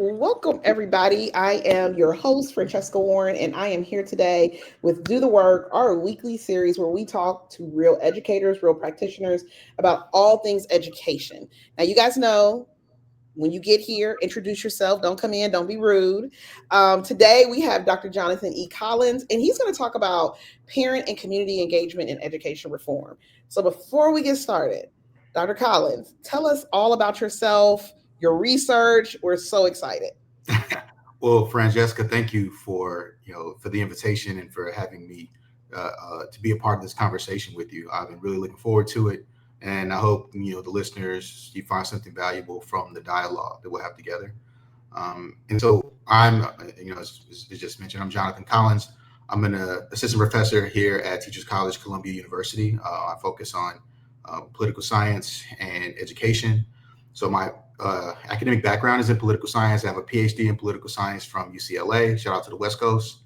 Welcome, everybody. I am your host, Francesca Warren, and I am here today with Do the Work, our weekly series where we talk to real educators, real practitioners about all things education. Now, you guys know when you get here, introduce yourself. Don't come in, don't be rude. Today, we have Dr. Jonathan E. Collins, and he's going to talk about parent and community engagement in education reform. So, before we get started, Dr. Collins, tell us all about yourself, your research. We're so excited. Well, Francesca, thank you for for the invitation and for having me to be a part of this conversation with you. I've been really looking forward to it, and I hope the listeners you find something valuable from the dialogue that we'll have together. And so I'm, as just mentioned, I'm Jonathan Collins. I'm an assistant professor here at Teachers College, Columbia University. I focus on political science and education. So my academic background is in political science. I have a PhD in political science from UCLA. Shout out to the West Coast.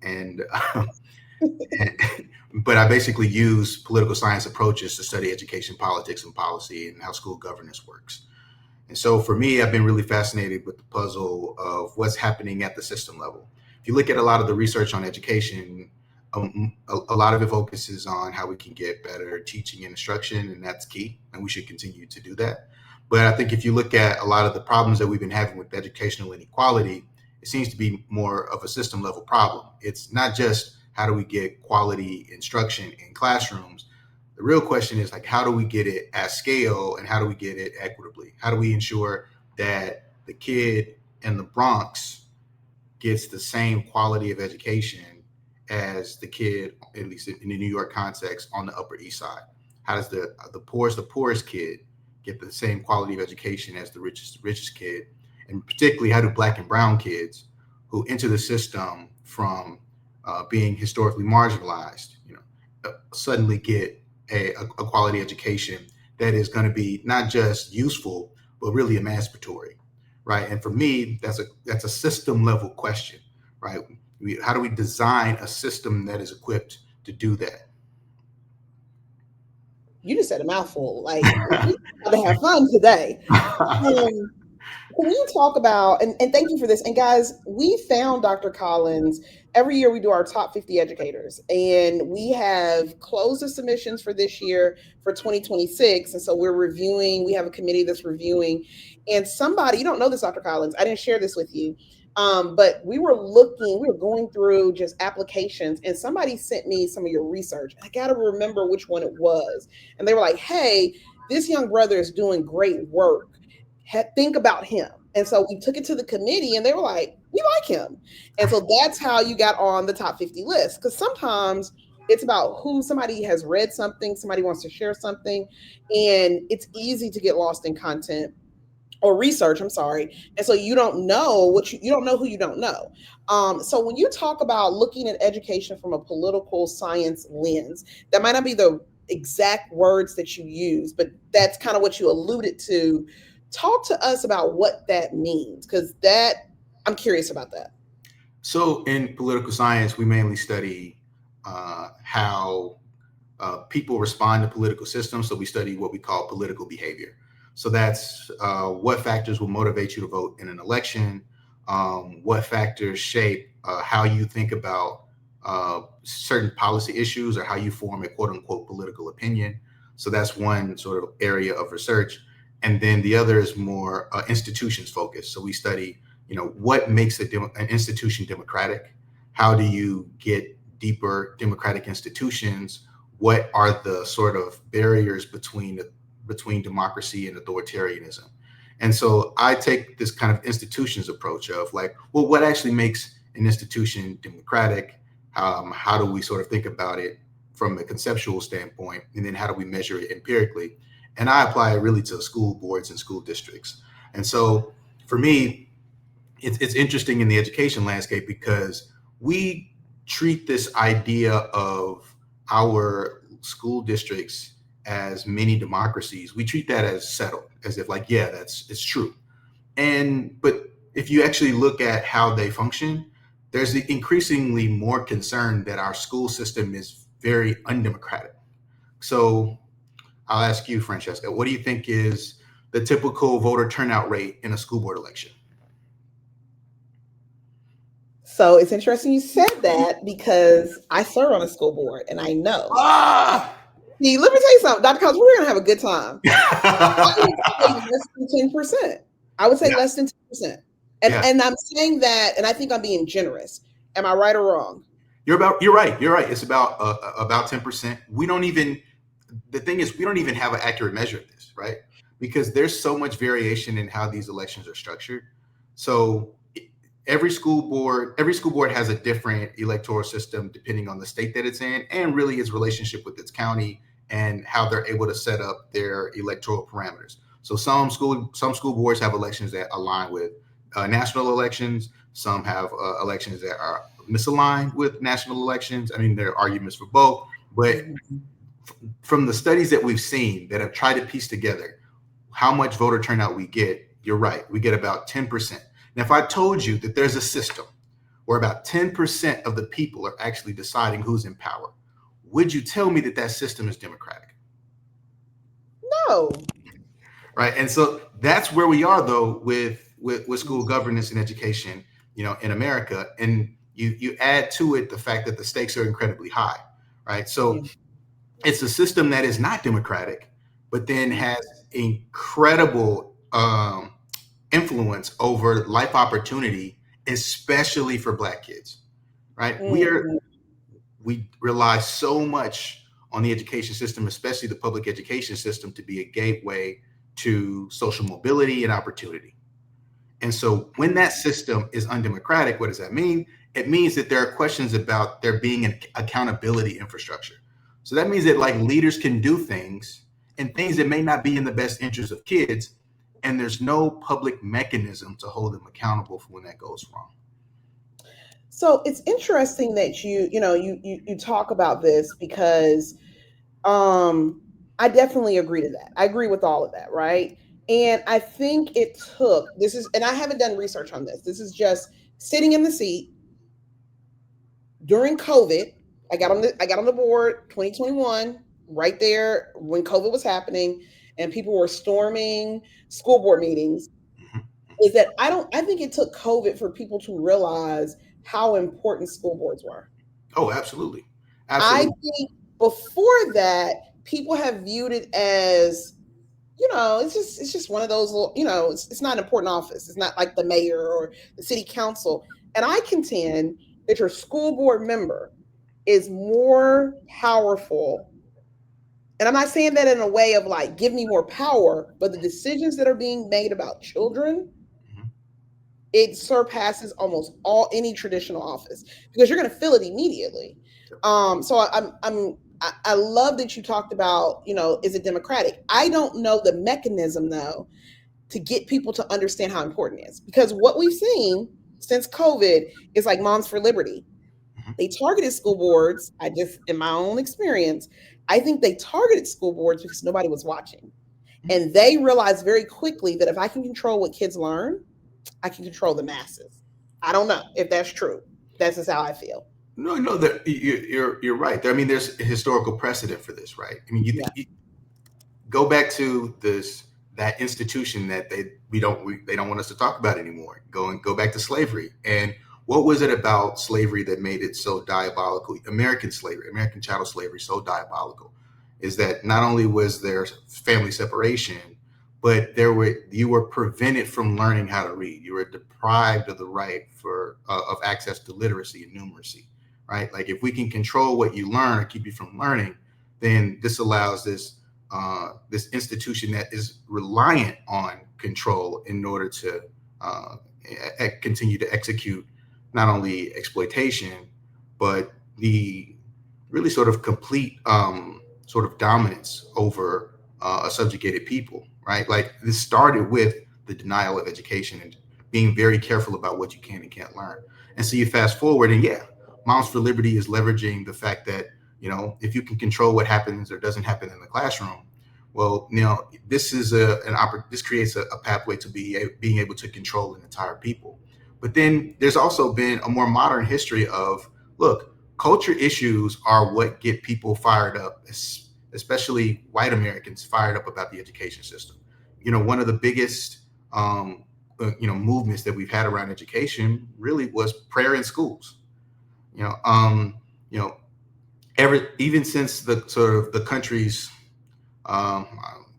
And but I basically use political science approaches to study education, politics, and policy, and how school governance works. And so for me, I've been really fascinated with the puzzle of what's happening at the system level. If you look at a lot of the research on education, a lot of it focuses on how we can get better teaching and instruction, and that's key, and we should continue to do that. But I think if you look at a lot of the problems that we've been having with educational inequality, it seems to be more of a system level problem. It's not just how do we get quality instruction in classrooms. The real question is like, how do we get it at scale and how do we get it equitably? How do we ensure that the kid in the Bronx gets the same quality of education as the kid, at least in the New York context, on the Upper East Side? How does the poorest kid get the same quality of education as the richest kid? And particularly, how do Black and brown kids who enter the system from being historically marginalized, suddenly get a quality education that is going to be not just useful but really emancipatory, right? And for me, that's a system level question, right? How do we design a system that is equipped to do that? You just said a mouthful. Like, we got to have fun today. Um, Can you talk about, and thank you for this. And guys, we found Dr. Collins. Every year we do our top 50 educators, and we have closed the submissions for this year for 2026. And so we're reviewing, we have a committee that's reviewing. And somebody, you don't know this, Dr. Collins, I didn't share this with you. But we were going through just applications, and somebody sent me some of your research. I got to remember which one it was. And they were like, hey, this young brother is doing great work, think about him. And so we took it to the committee and they were like, we like him. And so that's how you got on the top 50 list. Because sometimes it's about who somebody has read something, somebody wants to share something, and it's easy to get lost in content or research, I'm sorry. And so you don't know you don't know who you don't know. So when you talk about looking at education from a political science lens, that might not be the exact words that you use, but that's kind of what you alluded to. Talk to us about what that means, because that I'm curious about that. So in political science, we mainly study how people respond to political systems. So we study what we call political behavior. So that's what factors will motivate you to vote in an election, what factors shape how you think about certain policy issues or how you form a quote unquote political opinion. So that's one sort of area of research. And then the other is more institutions focused. So we study, what makes an institution democratic? How do you get deeper democratic institutions? What are the sort of barriers between democracy and authoritarianism? And so I take this kind of institutions approach of like, well, what actually makes an institution democratic? How do we sort of think about it from a conceptual standpoint? And then how do we measure it empirically? And I apply it really to school boards and school districts. And so for me, it's interesting in the education landscape because we treat this idea of our school districts as mini democracies. We treat that as settled, as if like, yeah, it's true. But if you actually look at how they function, there's increasingly more concern that our school system is very undemocratic. So I'll ask you, Francesca, what do you think is the typical voter turnout rate in a school board election? So it's interesting you said that because I serve on a school board and I know. Ah! See, let me tell you something, Dr. Collins, we're gonna have a good time. I would say less than 10%. I would say Yeah, less than 10%. And yeah. and I'm saying that, and I think I'm being generous. Am I right or wrong? You're right. You're right. It's about 10%. We don't even the thing is we don't even have an accurate measure of this, right? Because there's so much variation in how these elections are structured. So every school board has a different electoral system depending on the state that it's in and really its relationship with its county and how they're able to set up their electoral parameters. So some school boards have elections that align with national elections. Some have elections that are misaligned with national elections. I mean, there are arguments for both, but from the studies that we've seen that have tried to piece together how much voter turnout we get, you're right. We get about 10%. Now, if I told you that there's a system where about 10% of the people are actually deciding who's in power, would you tell me that that system is democratic? No. Right. And so that's where we are, though, with school governance and education, in America. And you add to it the fact that the stakes are incredibly high. Right. So it's a system that is not democratic, but then has incredible influence over life opportunity, especially for Black kids. Right? Mhm. We rely so much on the education system, especially the public education system, to be a gateway to social mobility and opportunity. And so when that system is undemocratic, what does that mean? It means that there are questions about there being an accountability infrastructure. So that means that like leaders can do things and things that may not be in the best interest of kids, and there's no public mechanism to hold them accountable for when that goes wrong. So it's interesting that you talk about this because I definitely agree to that. I agree with all of that, right? And I think it took this is and I haven't done research on this. This is just sitting in the seat during COVID. I got on the board 2021, right there when COVID was happening and people were storming school board meetings. Mhm. Is that I think it took COVID for people to realize how important school boards were. Oh, absolutely. I Absolutely. think before that, people have viewed it as, it's just one of those little, it's not an important office. It's not like the mayor or the city council. And I contend that your school board member is more powerful. And I'm not saying that in a way of like, give me more power, but the decisions that are being made about children, Mhm. it surpasses almost all any traditional office because you're going to feel it immediately. So I love that you talked about, is it democratic? I don't know the mechanism though to get people to understand how important it is because what we've seen since COVID is like Moms for Liberty. Mhm. They targeted school boards. In my own experience, I think they targeted school boards because nobody was watching. And they realized very quickly that if I can control what kids learn, I can control the masses. I don't know if that's true. That's just how I feel. No, no, you're right. I mean, there's a historical precedent for this, right? I mean, Yeah. you go back to that institution that they don't want us to talk about anymore. Go back to slavery. And what was it about slavery that made it so diabolical? American slavery, American chattel slavery, so diabolical, is that not only was there family separation, but you were prevented from learning how to read. You were deprived of the right of access to literacy and numeracy, right? Like if we can control what you learn or keep you from learning, then this allows this institution that is reliant on control in order to uh, continue to execute not only exploitation, but the really sort of complete sort of dominance over a subjugated people, right? Like this started with the denial of education and being very careful about what you can and can't learn. And so you fast forward, and yeah, Moms for Liberty is leveraging the fact that if you can control what happens or doesn't happen in the classroom, well, this creates a pathway to being able to control an entire people. But then there's also been a more modern history of, look, culture issues are what get people fired up, especially white Americans fired up about the education system. One of the biggest movements that we've had around education really was prayer in schools. You know, you know, even since the sort of the country's um,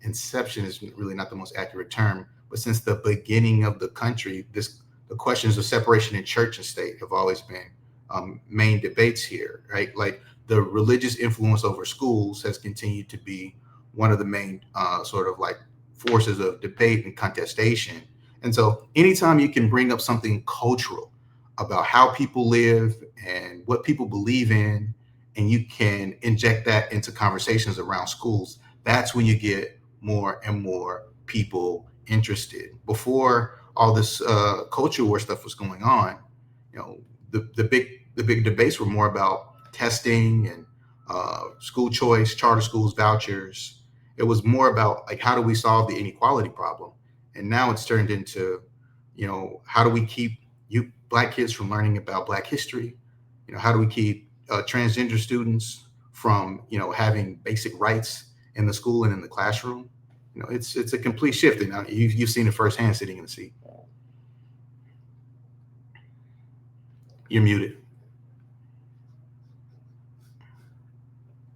inception is really not the most accurate term, but since the beginning of the country, the questions of separation in church and state have always been main debates here, right? Like the religious influence over schools has continued to be one of the main sort of like forces of debate and contestation. And so anytime you can bring up something cultural about how people live and what people believe in, and you can inject that into conversations around schools, that's when you get more and more people interested. Before all this culture war stuff was going on, you know, the big debates were more about testing and school choice, charter schools, vouchers. It was more about like how do we solve the inequality problem, and now it's turned into, how do we keep you Black kids from learning about Black history? How do we keep transgender students from having basic rights in the school and in the classroom? It's a complete shift, and now you've seen it firsthand sitting in the seat. You're muted.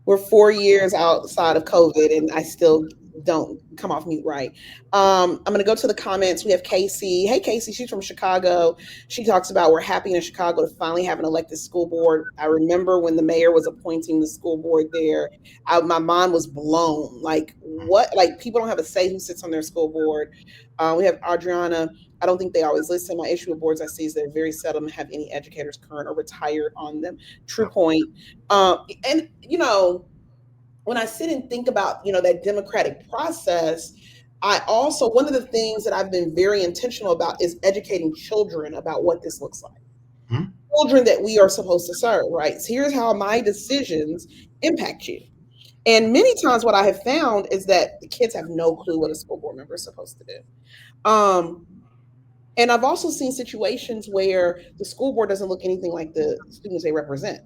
We're 4 years outside of COVID, and I still don't come off mute right. I'm going to go to the comments. We have Casey. Hey, Casey. She's from Chicago. She talks about we're happy in Chicago to finally have an elected school board. I remember when the mayor was appointing the school board there, my mind was blown. Like, what? Like, people don't have a say who sits on their school board. We have Adriana. I don't think they always listen. My issue with boards I see is they're very seldom have any educators current or retired on them. True point. And when I sit and think about that democratic process, I also, one of the things that I've been very intentional about is educating children about what this looks like. Hmm? Children that we are supposed to serve, right? So here's how my decisions impact you. And many times what I have found is that the kids have no clue what a school board member is supposed to do. And I've also seen situations where the school board doesn't look anything like the students they represent.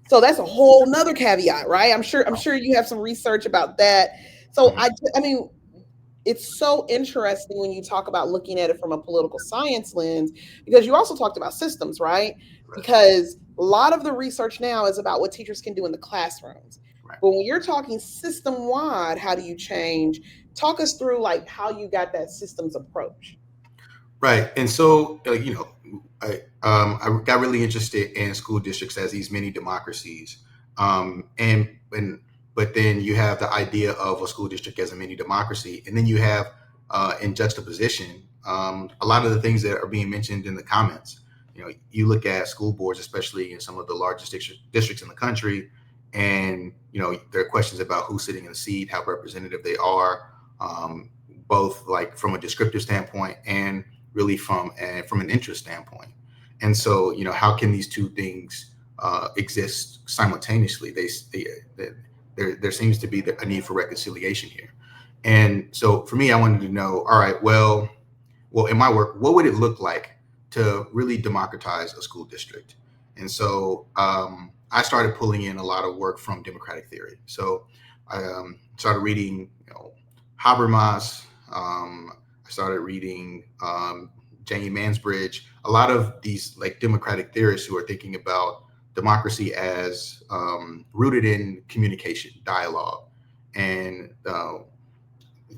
So that's a whole nother caveat, right? I'm sure you have some research about that. So I mean, it's so interesting when you talk about looking at it from a political science lens, because you also talked about systems, right? Because a lot of the research now is about what teachers can do in the classrooms. Right. But when you're talking system wide, how do you change? Talk us through like how you got that systems approach. Right. And so, I got really interested in school districts as these mini democracies. But then you have the idea of a school district as a mini democracy. And then you have in juxtaposition, a lot of the things that are being mentioned in the comments. You look at school boards, especially in some of the largest districts in the country, and, there are questions about who's sitting in the seat, how representative they are, both like from a descriptive standpoint and really from an interest standpoint. And so, how can these two things exist simultaneously? There seems to be a need for reconciliation here. And so for me, I wanted to know, all right, well, in my work, what would it look like to really democratize a school district? And so I started pulling in a lot of work from democratic theory. So I started reading, Habermas. I started reading Jamie Mansbridge, a lot of these like democratic theorists who are thinking about democracy as rooted in communication, dialogue, and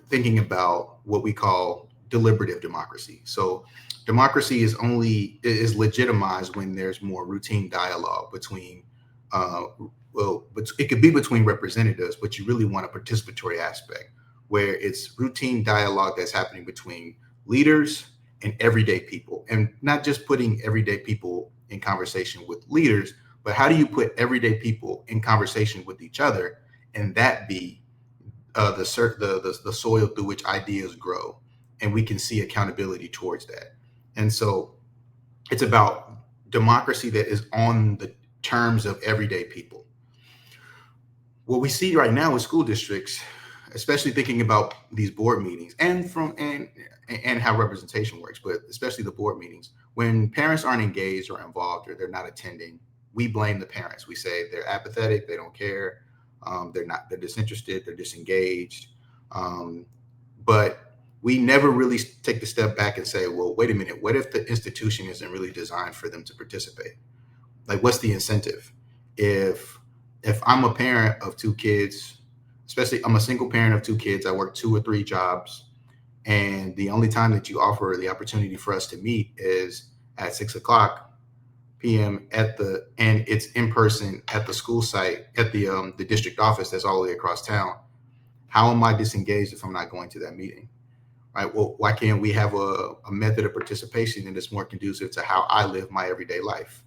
thinking about what we call deliberative democracy. So democracy is legitimized when there's more routine dialogue between, but it could be between representatives, but you really want a participatory aspect where it's routine dialogue that's happening between leaders and everyday people, and not just putting everyday people in conversation with leaders, but how do you put everyday people in conversation with each other, and that be the soil through which ideas grow, and we can see accountability towards that. And so it's about democracy that is on the terms of everyday people. What we see right now with school districts, especially thinking about these board meetings and how representation works, but especially the board meetings, when parents aren't engaged or involved or they're not attending, we blame the parents. We say they're apathetic, they don't care, they're disinterested, they're disengaged. But we never really take the step back and say, well, wait a minute, what if the institution isn't really designed for them to participate? Like, what's the incentive? If I'm a parent of two kids, especially I'm a single parent of two kids, I work 2 or 3 jobs, and the only time that you offer the opportunity for us to meet is at 6:00 p.m. and it's in person at the school site at the district office that's all the way across town. How am I disengaged if I'm not going to that meeting? Right? Well, why can't we have a method of participation that is more conducive to how I live my everyday life?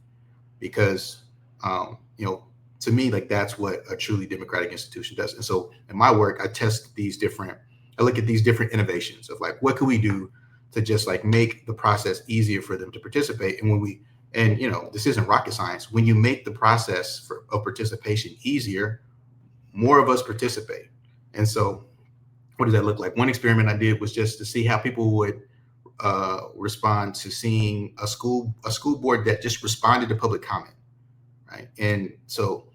Because to me, like, that's what a truly democratic institution does. And so in my work, I look at these different innovations of like, what can we do to just like make the process easier for them to participate? And this isn't rocket science. When you make the process of participation easier, more of us participate. And so what does that look like? One experiment I did was just to see how people would respond to seeing a school board that just responded to public comment, right? And so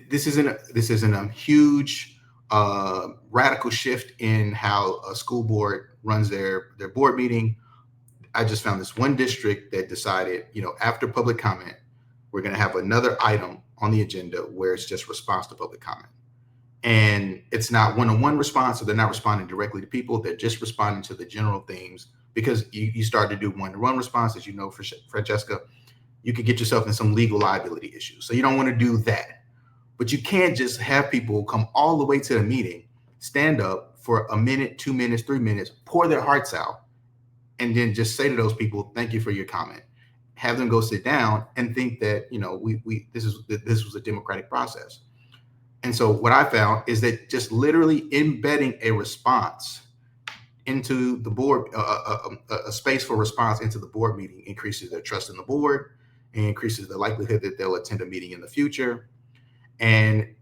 this isn't a huge radical shift in how a school board runs their board meeting. I just found this one district that decided, after public comment, we're going to have another item on the agenda where it's just response to public comment. And it's not one-on-one response, so they're not responding directly to people. They're just responding to the general themes, because you start to do one-to-one response, as you know, for Francesca, you could get yourself in some legal liability issues. So you don't want to do that. But you can't just have people come all the way to the meeting, stand up for a minute, 2 minutes, 3 minutes, pour their hearts out, and then just say to those people, thank you for your comment. Have them go sit down and think that, this was a democratic process. And so what I found is that just literally embedding a response into the board, a space for response into the board meeting, increases their trust in the board and increases the likelihood that they'll attend a meeting in the future. And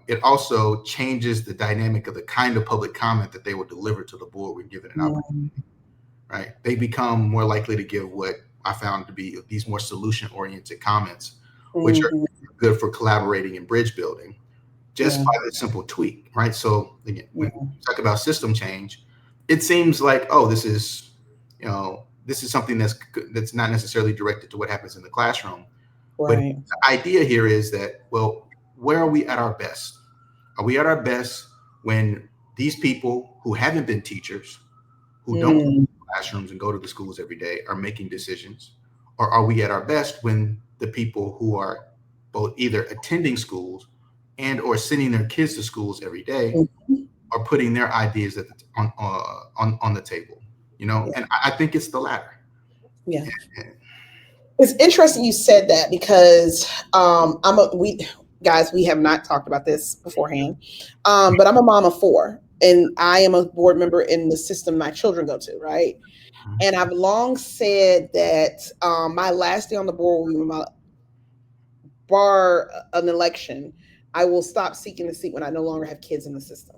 it also changes the dynamic of the kind of public comment that they will deliver to the board when given an opportunity, right? They become more likely to give what I found to be these more solution-oriented comments, which are good for collaborating and bridge building, just by the simple tweak, right? So again, when we talk about system change, it seems like, oh, this is something that's not necessarily directed to what happens in the classroom. Right. But the idea here is that, well, where are we at our best? Are we at our best when these people who haven't been teachers, who don't go to classrooms and go to the schools every day, are making decisions? Or are we at our best when the people who are both either attending schools and or sending their kids to schools every day are putting their ideas on the table? And I think it's the latter. Yeah. It's interesting you said that, because we have not talked about this beforehand, but I'm a mom of 4, and I am a board member in the system my children go to, right? And I've long said that my last day on the board, bar an election, I will stop seeking the seat when I no longer have kids in the system.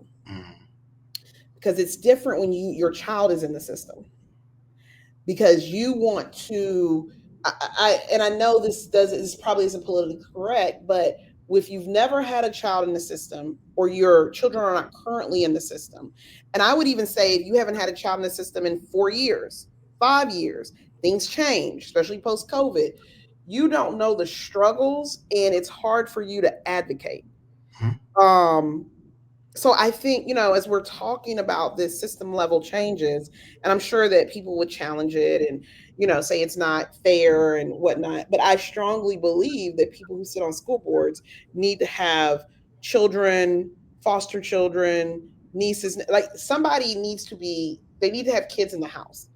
Because it's different when your child is in the system, because you want to, I know this probably isn't politically correct, but if you've never had a child in the system, or your children are not currently in the system, and I would even say if you haven't had a child in the system in 4 years, 5 years, things change, especially post-COVID, you don't know the struggles, and it's hard for you to advocate. So I think, as we're talking about this system level changes, and I'm sure that people would challenge it and, say it's not fair and whatnot, but I strongly believe that people who sit on school boards need to have children, foster children, nieces, like somebody they need to have kids in the house,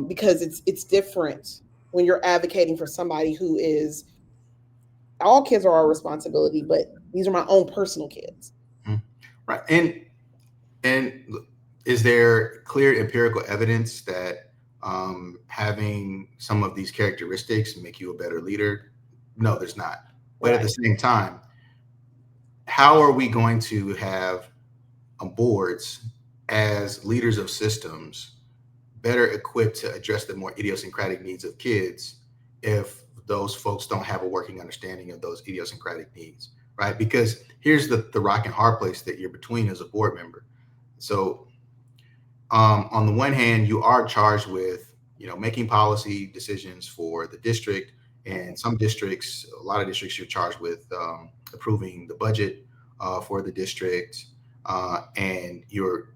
because it's different when you're advocating for somebody who is, all kids are our responsibility, but these are my own personal kids. Right. And is there clear empirical evidence that having some of these characteristics make you a better leader? No, there's not. But at the same time, how are we going to have boards as leaders of systems better equipped to address the more idiosyncratic needs of kids if those folks don't have a working understanding of those idiosyncratic needs? Right? Because here's the rock and hard place that you're between as a board member. So On the one hand, you are charged with, making policy decisions for the district, and some districts, a lot of districts, you're charged with approving the budget for the district, and you're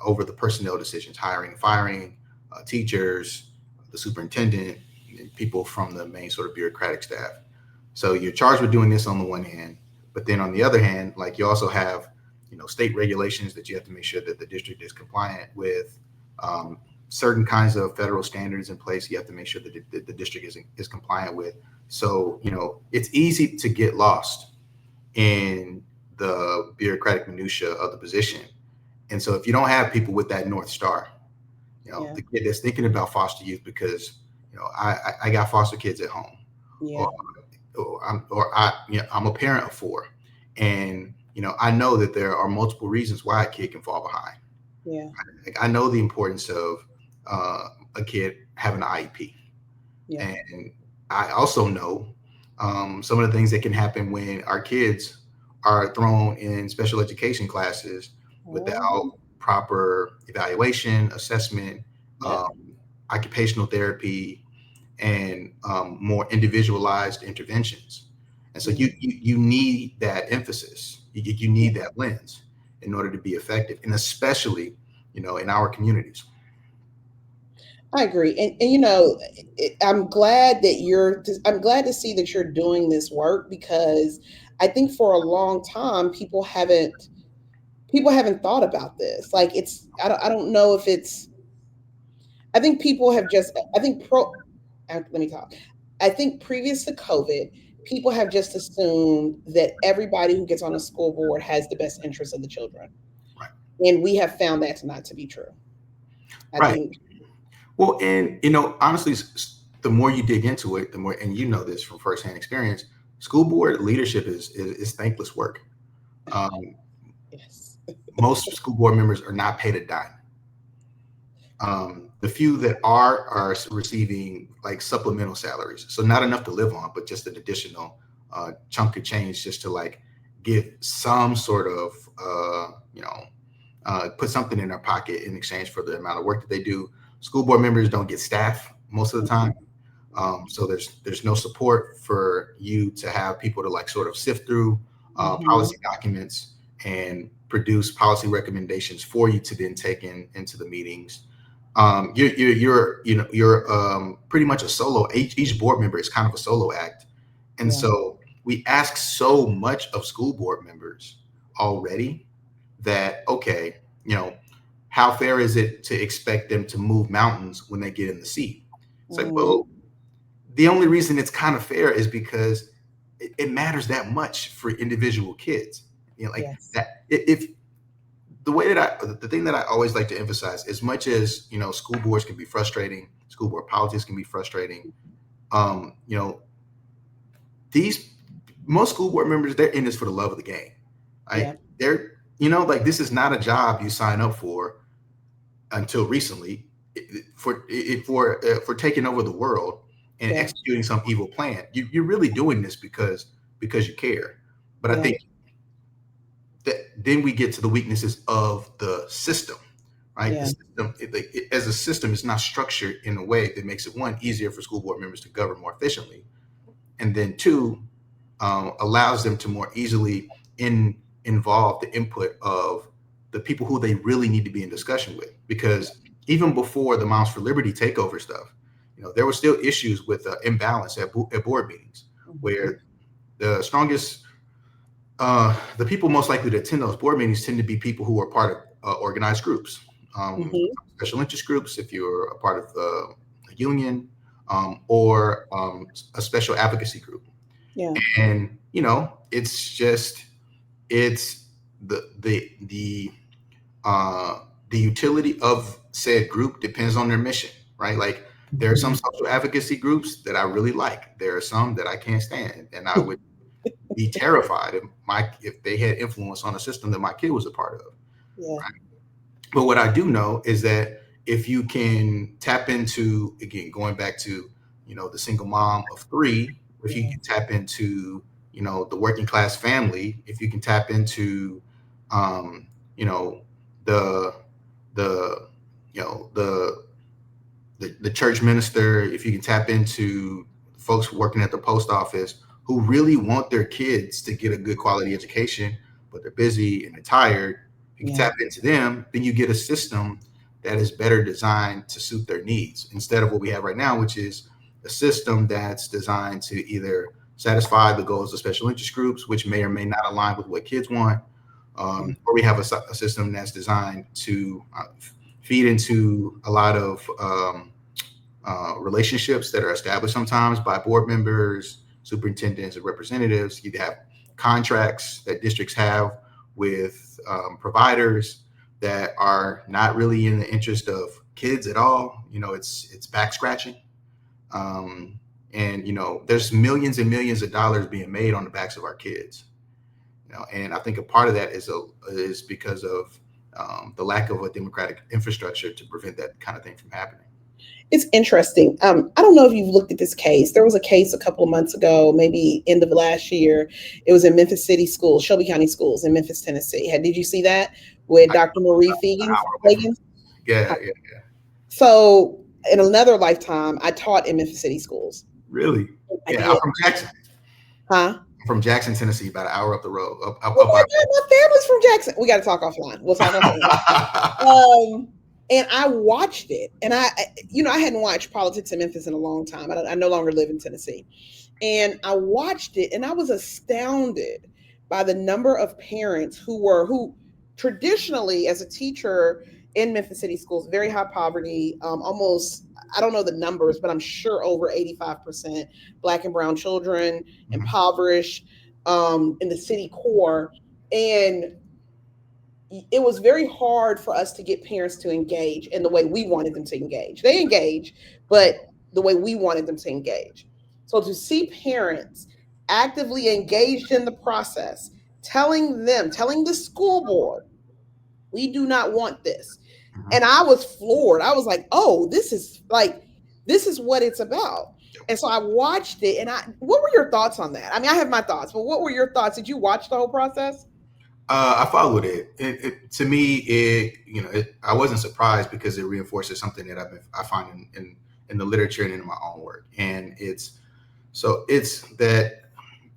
over the personnel decisions, hiring, firing, teachers, the superintendent, and people from the main sort of bureaucratic staff. So you're charged with doing this on the one hand, but then on the other hand, like, you also have, state regulations that you have to make sure that the district is compliant with, certain kinds of federal standards in place. You have to make sure that the district is compliant with. So, it's easy to get lost in the bureaucratic minutia of the position. And so if you don't have people with that North Star, the kid that's thinking about foster youth because, I got foster kids at home, Yeah. I'm a parent of 4, and I know that there are multiple reasons why a kid can fall behind. Yeah. I know the importance of a kid having an IEP, and I also know some of the things that can happen when our kids are thrown in special education classes without proper evaluation, assessment, occupational therapy, and more individualized interventions. And so you need that emphasis. You need that lens in order to be effective, and especially, in our communities. I agree. And I'm glad to see that you're doing this work, because I think for a long time people haven't thought about this. Like, I don't know if it's, I think people have just, I think let me talk. I think previous to COVID, people have just assumed that everybody who gets on a school board has the best interest of the children. Right. And we have found that not to be true. I think. Well, and, honestly, the more you dig into it, the more, and this from firsthand experience, school board leadership is thankless work. Yes. Most school board members are not paid a dime. The few that are receiving like supplemental salaries, so not enough to live on, but just an additional chunk of change just to like give some sort of put something in their pocket in exchange for the amount of work that they do. School board members don't get staff most of the time, so there's no support for you to have people to like sort of sift through policy documents and produce policy recommendations for you to then take into the meetings. You're pretty much a solo. Each board member is kind of a solo act, and so we ask so much of school board members already that, okay, how fair is it to expect them to move mountains when they get in the seat? It's like, well, the only reason it's kind of fair is because it matters that much for individual kids. That if the thing that I always like to emphasize, as much as school boards can be frustrating, school board politics can be frustrating. Most school board members, they're in this for the love of the game. Right? They're this is not a job you sign up for until recently for taking over the world and executing some evil plan. You're really doing this because you care. But I think that then we get to the weaknesses of the system, right? The system, as a system, is not structured in a way that makes it, one, easier for school board members to govern more efficiently, and then two, allows them to more easily involve the input of the people who they really need to be in discussion with. Because even before the Moms for Liberty takeover stuff, there were still issues with imbalance at board meetings, where the strongest the people most likely to attend those board meetings tend to be people who are part of organized groups, special interest groups, if you're a part of a union, or a special advocacy group. And it's the utility of said group depends on their mission, right? Like, there are some social advocacy groups that I really like. There are some that I can't stand, and I would be terrified if they had influence on a system that my kid was a part of. Right? But what I do know is that if you can tap into, again, going back to the single mom of 3, if you can tap into the working class family, if you can tap into the you know, the church minister, if you can tap into folks working at the post office who really want their kids to get a good quality education, but they're busy and they're tired, if you can tap into them, then you get a system that is better designed to suit their needs instead of what we have right now, which is a system that's designed to either satisfy the goals of special interest groups, which may or may not align with what kids want, or we have a system that's designed to feed into a lot of relationships that are established sometimes by board members, superintendents, and representatives. You have contracts that districts have with providers that are not really in the interest of kids at all. You know, it's back scratching. And you know, there's millions and millions of dollars being made on the backs of our kids. You know, and I think a part of that is because of the lack of a democratic infrastructure to prevent that kind of thing from happening. It's interesting. I don't know if you've looked at this case. There was a case a couple of months ago, maybe end of last year. It was in Memphis City Schools, Shelby County Schools in Memphis, Tennessee. Did you see that with Dr. Marie Fagans? Yeah. So in another lifetime, I taught in Memphis City Schools. Really? Yeah, I'm from Jackson. Huh? I'm from Jackson, Tennessee, about an hour up the road. Oh my God, my family's from Jackson. We got to talk offline. We'll talk offline. And I watched it, and I hadn't watched politics in Memphis in a long time. I no longer live in Tennessee, and I watched it, and I was astounded by the number of parents who traditionally, as a teacher in Memphis City Schools, very high poverty, almost, I don't know the numbers, but I'm sure over 85% Black and brown children, impoverished in the city core, and it was very hard for us to get parents to engage in the way we wanted them to engage. They engage, but the way we wanted them to engage. So to see parents actively engaged in the process, telling the school board, we do not want this. And I was floored. I was like, oh, this is what it's about. And so I watched it, and what were your thoughts on that? I mean, I have my thoughts, but what were your thoughts? Did you watch the whole process? I followed it. To me, I wasn't surprised because it reinforces something that I find in the literature and in my own work. And it's that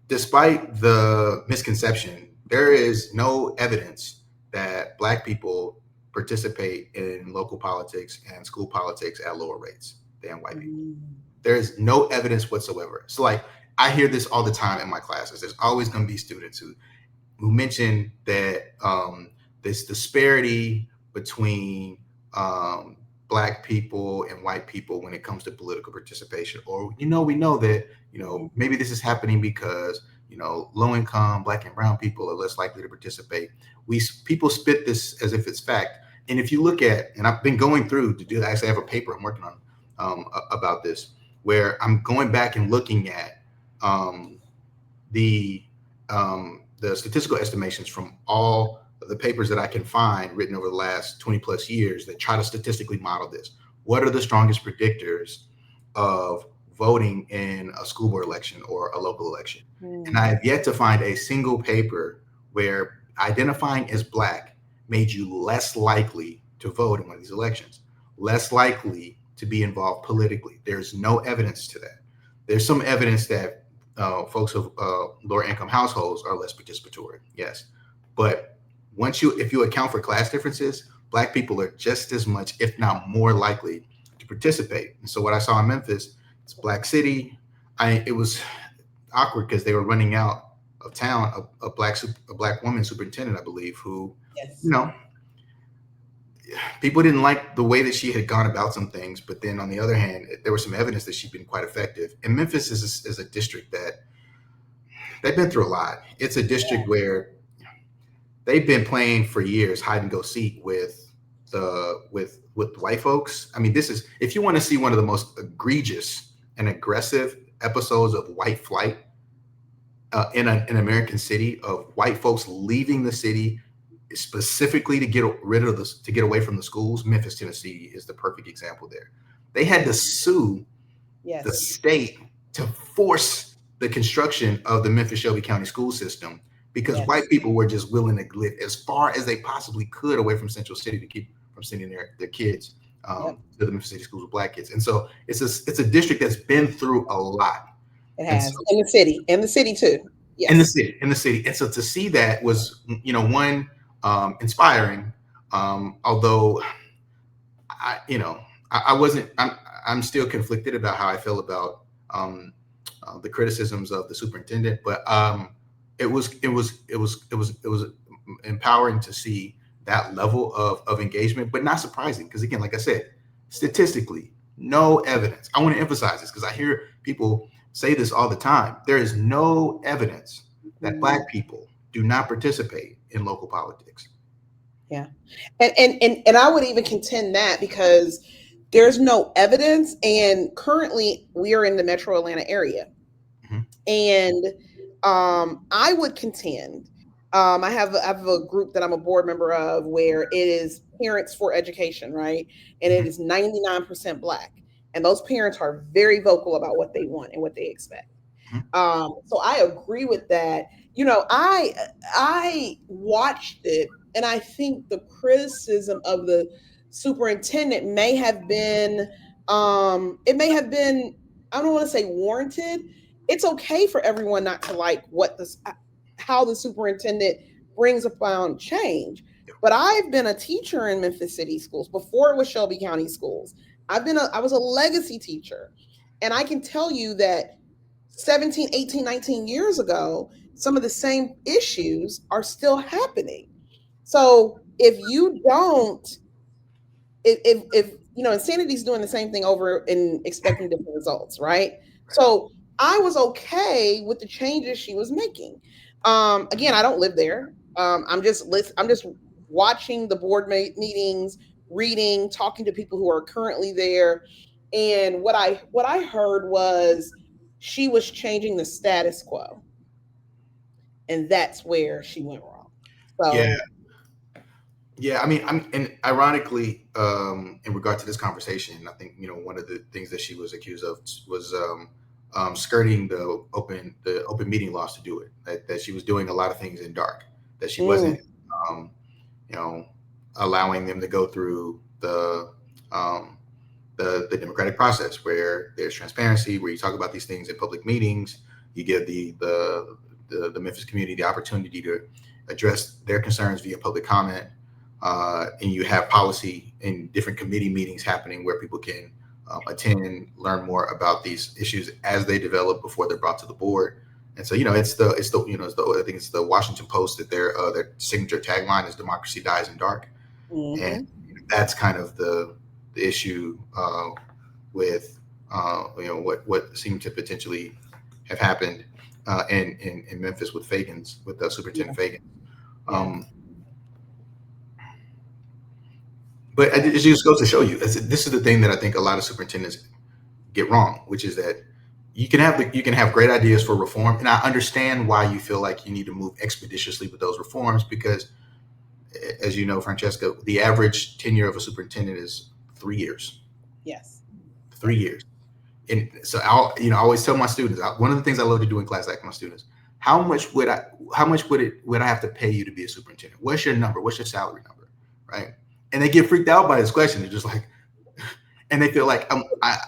despite the misconception, there is no evidence that Black people participate in local politics and school politics at lower rates than white people. There's no evidence whatsoever. So like, I hear this all the time in my classes. There's always going to be students who mentioned that this disparity between Black people and white people when it comes to political participation, or we know that maybe this is happening because low income Black and brown people are less likely to participate. People spit this as if it's fact, and if you look at, and I've been going through to do that, I actually have a paper I'm working on about this, where I'm going back and looking at the statistical estimations from all of the papers that I can find written over the last 20 plus years that try to statistically model this. What are the strongest predictors of voting in a school board election or a local election? And I have yet to find a single paper where identifying as Black made you less likely to vote in one of these elections, less likely to be involved politically. There's no evidence to that. There's some evidence that folks of lower income households are less participatory, yes. But if you account for class differences, Black people are just as much, if not more likely to participate. And so what I saw in Memphis, it's Black city. It was awkward because they were running out of town, a Black woman superintendent, I believe, who, yes, people didn't like the way that she had gone about some things, but then on the other hand, there was some evidence that she'd been quite effective. And Memphis is a district that they've been through a lot. It's a district where they've been playing for years hide and go seek with white folks. I mean, this is, if you want to see one of the most egregious and aggressive episodes of white flight in an American city, of white folks leaving the city specifically to get rid of to get away from the schools, Memphis, Tennessee is the perfect example there. They had to sue the state to force the construction of the Memphis Shelby County school system because white people were just willing to live as far as they possibly could away from Central City to keep from sending their kids Yep. to the Memphis City Schools with Black kids. And so it's a district that's been through a lot. It And has so, in the city too. Yes. in the city. And so to see that was, one, inspiring. Although I wasn't, I'm still conflicted about how I feel about the criticisms of the superintendent, but it was empowering to see that level of engagement, but not surprising. Because again, like I said, statistically, no evidence. I want to emphasize this because I hear people say this all the time. There is no evidence that Black people do not participate in local politics. Yeah. And I would even contend that because there's no evidence. And currently we are in the metro Atlanta area. Mm-hmm. And I would contend, I have a group that I'm a board member of where it is Parents for Education, right? And it is 99% Black. And those parents are very vocal about what they want and what they expect. So I agree with that. I watched it, and I think the criticism of the superintendent may have been, it may have been, I don't want to say warranted. It's okay for everyone not to like how the superintendent brings about change. But I've been a teacher in Memphis City Schools before it was Shelby County Schools. I was a legacy teacher. And I can tell you that 17, 18, 19 years ago, some of the same issues are still happening. So if you don't, if Insanity's doing the same thing over and expecting different results, right? So I was okay with the changes she was making. Again, I don't live there. I'm just watching the board meetings, reading, talking to people who are currently there. And what I heard was she was changing the status quo. And that's where she went wrong. So yeah. I mean, and ironically, in regard to this conversation, I think one of the things that she was accused of was skirting the open meeting laws to do it. That she was doing a lot of things in dark. That she wasn't, allowing them to go through the democratic process where there's transparency, where you talk about these things in public meetings. You give the Memphis community the opportunity to address their concerns via public comment. And you have policy in different committee meetings happening where people can attend, learn more about these issues as they develop before they're brought to the board. And so, I think it's the Washington Post that their signature tagline is "Democracy dies in dark," and that's kind of the issue with what seemed to potentially have happened in Memphis with Superintendent Fagan. But it just goes to show you, this is the thing that I think a lot of superintendents get wrong, which is that you can have great ideas for reform, and I understand why you feel like you need to move expeditiously with those reforms, because, as you know, Francesca, the average tenure of a superintendent is 3 years. Yes. 3 years. And so I always tell my students, one of the things I love to do in class, like my students, how much would I have to pay you to be a superintendent? What's your number? What's your salary number? Right? And they get freaked out by this question. They're just like, and they feel like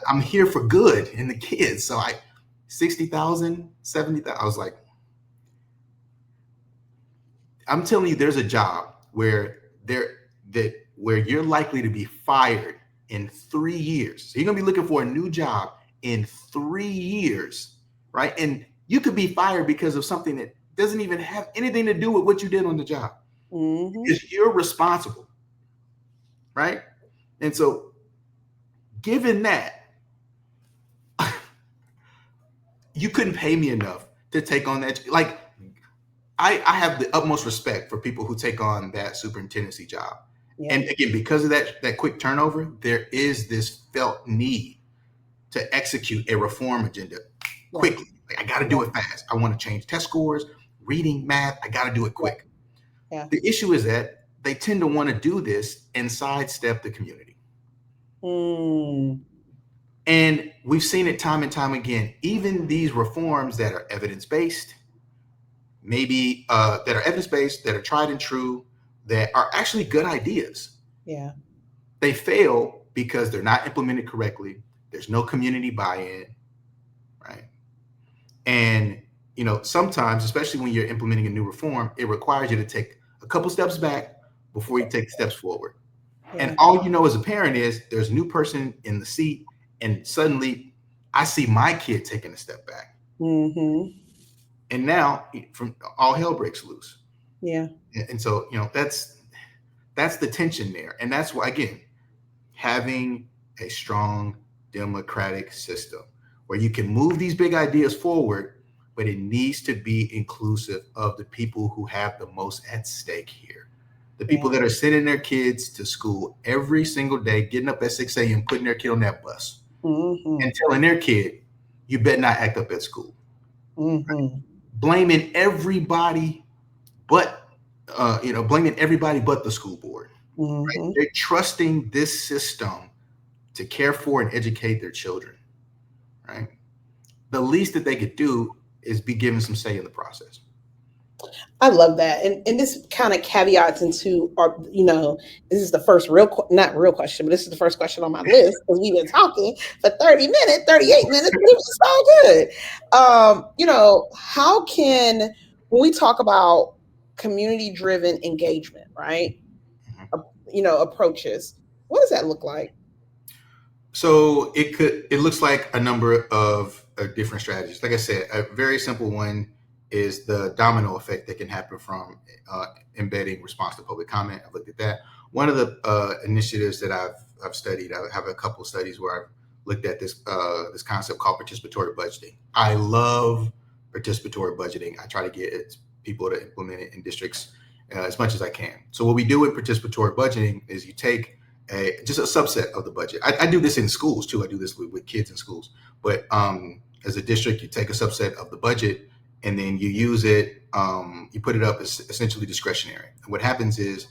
I'm here for good in the kids. So 60,000, 70,000. I was like, I'm telling you, there's a job where you're likely to be fired in 3 years. So you're gonna be looking for a new job in 3 years, right? And you could be fired because of something that doesn't even have anything to do with what you did on the job. Because you're responsible, right? And so, given that, you couldn't pay me enough to take on that. Like, I have the utmost respect for people who take on that superintendency job. Yeah. And again, because of that quick turnover, there is this felt need to execute a reform agenda quickly. Like, I got to do it fast. I want to change test scores, reading, math. I got to do it quick. Yeah. The issue is that they tend to want to do this and sidestep the community. And we've seen it time and time again. Even these reforms that are evidence-based, that are tried and true, that are actually good ideas. Yeah. They fail because they're not implemented correctly. There's no community buy-in, right? And sometimes, especially when you're implementing a new reform, it requires you to take a couple steps back before you take steps forward. Yeah. And all you know as a parent is there's a new person in the seat, and suddenly I see my kid taking a step back. Mm-hmm. And now from all hell breaks loose. Yeah. And so, that's the tension there. And that's why, again, having a strong democratic system where you can move these big ideas forward, but it needs to be inclusive of the people who have the most at stake here. The people that are sending their kids to school every single day, getting up at 6 a.m., putting their kid on that bus, and telling their kid, you better not act up at school. Right? Blaming everybody but the school board. Right? They're trusting this system to care for and educate their children. Right? The least that they could do is be given some say in the process. I love that. And this kind of caveats into our, this is the first not real question, but this is the first question on my list because we've been talking for 38 minutes. It was so good. How can, when we talk about community-driven engagement, right? Approaches, what does that look like? So it looks like a number of different strategies. Like I said, a very simple one is the domino effect that can happen from embedding response to public comment. I've looked at that. One of the initiatives that I've studied, I have a couple of studies where I've looked at this concept called participatory budgeting. I love participatory budgeting. I try to get people to implement it in districts as much as I can. So what we do with participatory budgeting is you take just a subset of the budget. I do this in schools too. I do this with kids in schools. But as a district, you take a subset of the budget and then you use it. You put it up as essentially discretionary. And what happens is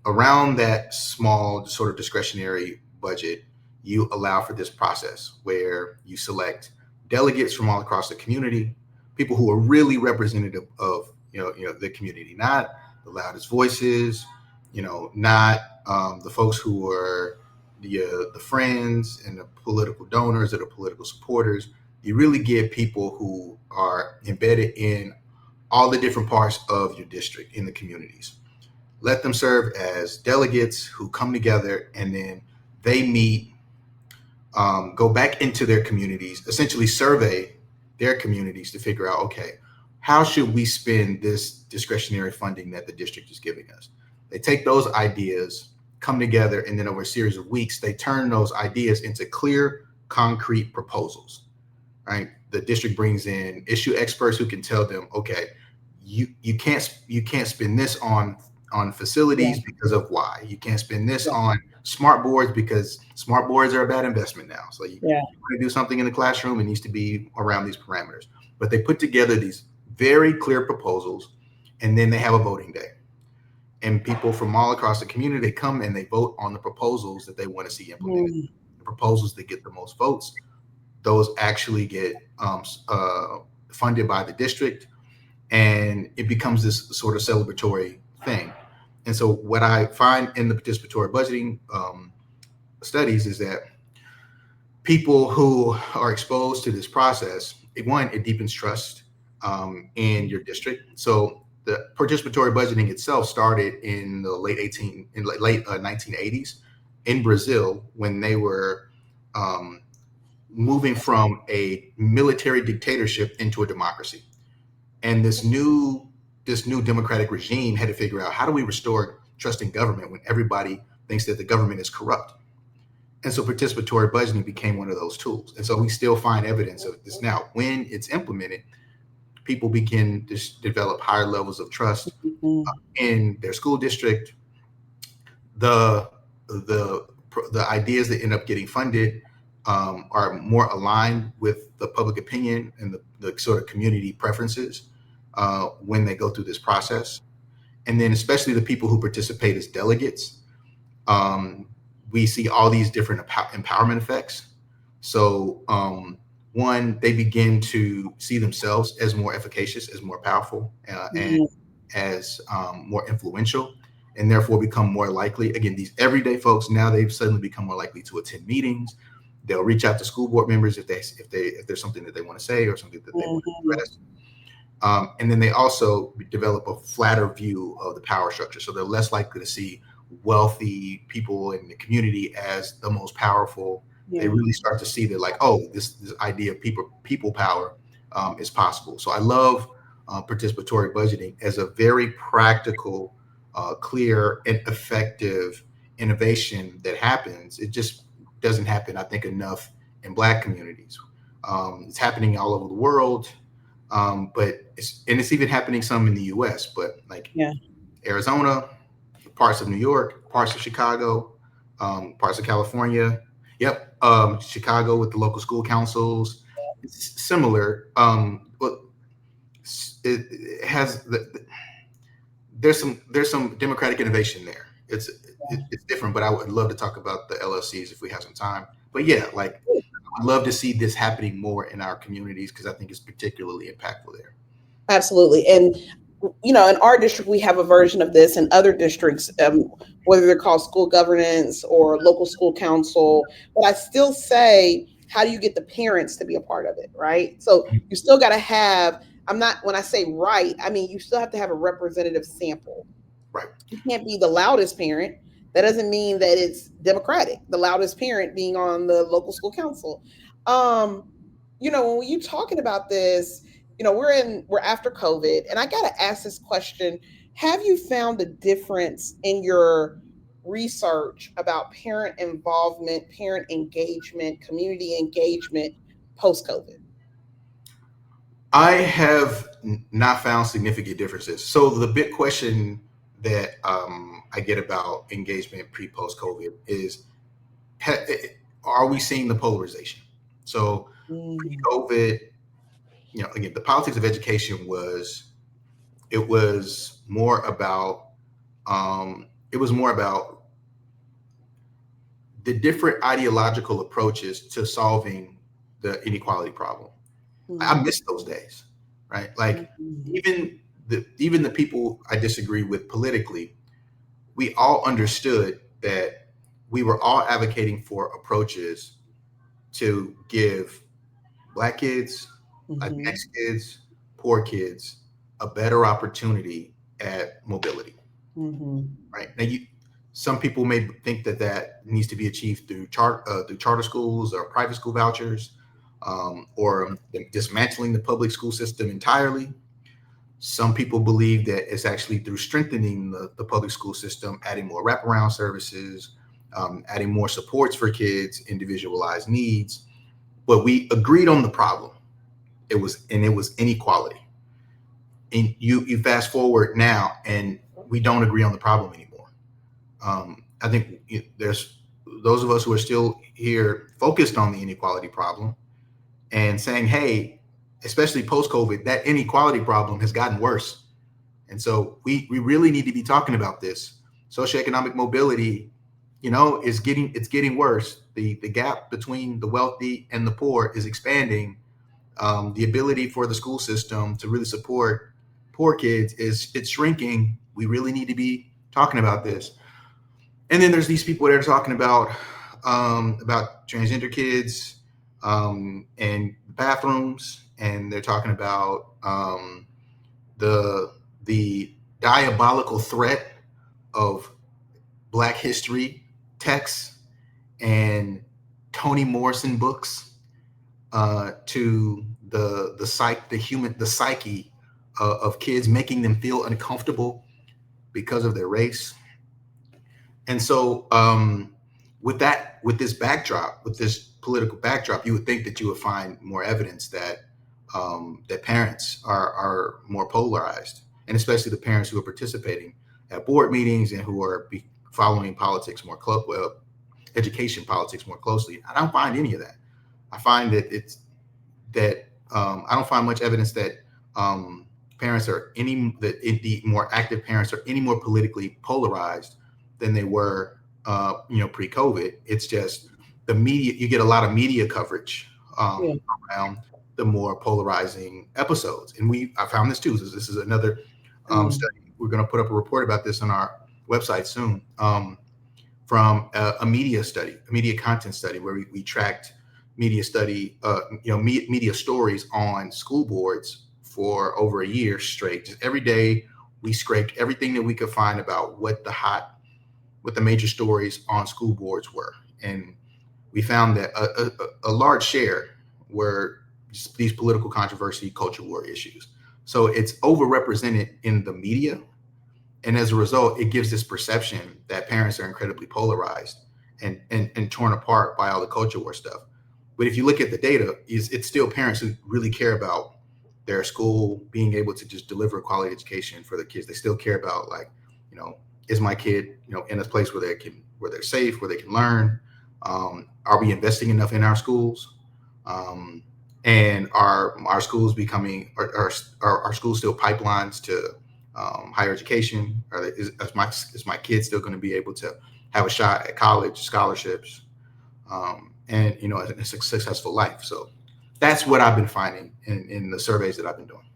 around that small sort of discretionary budget, you allow for this process where you select delegates from all across the community, people who are really representative of the community, not the loudest voices, not the folks who are the friends and the political donors or the political supporters. You really get people who are embedded in all the different parts of your district in the communities. Let them serve as delegates who come together, and then they meet, go back into their communities, essentially survey their communities to figure out, okay, how should we spend this discretionary funding that the district is giving us? They take those ideas, come together, and then over a series of weeks, they turn those ideas into clear, concrete proposals, right? The district brings in issue experts who can tell them, okay, you can't spend this on facilities because of why. You can't spend this on smart boards because smart boards are a bad investment now. So you want to do something in the classroom, it needs to be around these parameters. But they put together these very clear proposals, and then they have a voting day. And people from all across the community, they come and they vote on the proposals that they want to see implemented. The proposals that get the most votes, those actually get funded by the district, and it becomes this sort of celebratory thing. And so what I find in the participatory budgeting studies is that people who are exposed to this process, it deepens trust in your district. So the participatory budgeting itself started in the late 1980s in Brazil, when they were moving from a military dictatorship into a democracy. And this new democratic regime had to figure out, how do we restore trust in government when everybody thinks that the government is corrupt? And so participatory budgeting became one of those tools. And so we still find evidence of this now. When it's implemented, people begin to develop higher levels of trust in their school district. The ideas that end up getting funded are more aligned with the public opinion and the sort of community preferences when they go through this process. And then especially the people who participate as delegates, we see all these different empowerment effects. So one, they begin to see themselves as more efficacious, as more powerful, and as more influential. and therefore become more likely. Again, these everyday folks, now they've suddenly become more likely to attend meetings. They'll reach out to school board members if there's something that they want to say or something that they want to address. And then they also develop a flatter view of the power structure. So they're less likely to see wealthy people in the community as the most powerful. Yeah. They really start to see that, like, oh, this idea of people power is possible. So I love participatory budgeting as a very practical, clear, and effective innovation that happens. It just doesn't happen, I think, enough in Black communities. It's happening all over the world. But it's even happening some in the US, but like Arizona, parts of New York, parts of Chicago, parts of California. Yep. Chicago with the local school councils. It's similar. But it has there's some democratic innovation there. It's different, but I would love to talk about the LLCs if we have some time. But yeah, like, I'd love to see this happening more in our communities because I think it's particularly impactful there. Absolutely. And, you know, in our district, we have a version of this. In other districts, whether they're called school governance or local school council, but I still say, how do you get the parents to be a part of it, right? So you still got to have, when I say right, I mean, you still have to have a representative sample. Right. You can't be the loudest parent. That doesn't mean that it's democratic. The loudest parent being on the local school council. You know, when you're talking about this, you know, we're after COVID, and I got to ask this question. Have you found a difference in your research about parent involvement, parent engagement, community engagement post-COVID? I have not found significant differences. So the big question that I get about engagement pre-post COVID is, are we seeing the polarization? So pre-COVID, you know, again, the politics of education was more about the different ideological approaches to solving the inequality problem. I miss those days, right? Like even the people I disagree with politically, we all understood that we were all advocating for approaches to give Black kids, Latinx kids, poor kids a better opportunity at mobility. Right now, some people may think that needs to be achieved through charter schools or private school vouchers, or dismantling the public school system entirely. Some people believe that it's actually through strengthening the public school system, adding more wraparound services, adding more supports for kids, individualized needs. But we agreed on the problem. It was inequality. And you fast forward now, and we don't agree on the problem anymore. I think there's those of us who are still here focused on the inequality problem and saying, hey, especially post-COVID, that inequality problem has gotten worse. And so we really need to be talking about this. Socioeconomic mobility, you know, it's getting worse. The gap between the wealthy and the poor is expanding. The ability for the school system to really support poor kids it's shrinking. We really need to be talking about this. And then there's these people that are talking about transgender kids and bathrooms, and they're talking about the diabolical threat of Black history texts and Toni Morrison books to the psyche of kids, making them feel uncomfortable because of their race. And so with this political backdrop, you would think that you would find more evidence that parents are more polarized, and especially the parents who are participating at board meetings and who are following politics more education politics more closely. I don't find any of that. I find that I don't find much evidence that the more active parents are any more politically polarized than they were, pre-COVID. It's just the media. You get a lot of media coverage around the more polarizing episodes, and I found this too. This is another study. We're going to put up a report about this on our website soon, from a media study, a media content study, where we tracked media study, media stories on school boards for over a year straight. Just every day, we scraped everything that we could find about what the major stories on school boards were, and we found that a large share were these political controversy, culture war issues. So it's overrepresented in the media. And as a result, it gives this perception that parents are incredibly polarized and torn apart by all the culture war stuff. But if you look at the data, it's still parents who really care about their school being able to just deliver a quality education for their kids. They still care about, like, is my kid, in a place where they're safe, where they can learn? Are we investing enough in our schools? And are our schools becoming, are our schools still pipelines to higher education? Is my kid still going to be able to have a shot at college scholarships, and a successful life? So that's what I've been finding in the surveys that I've been doing.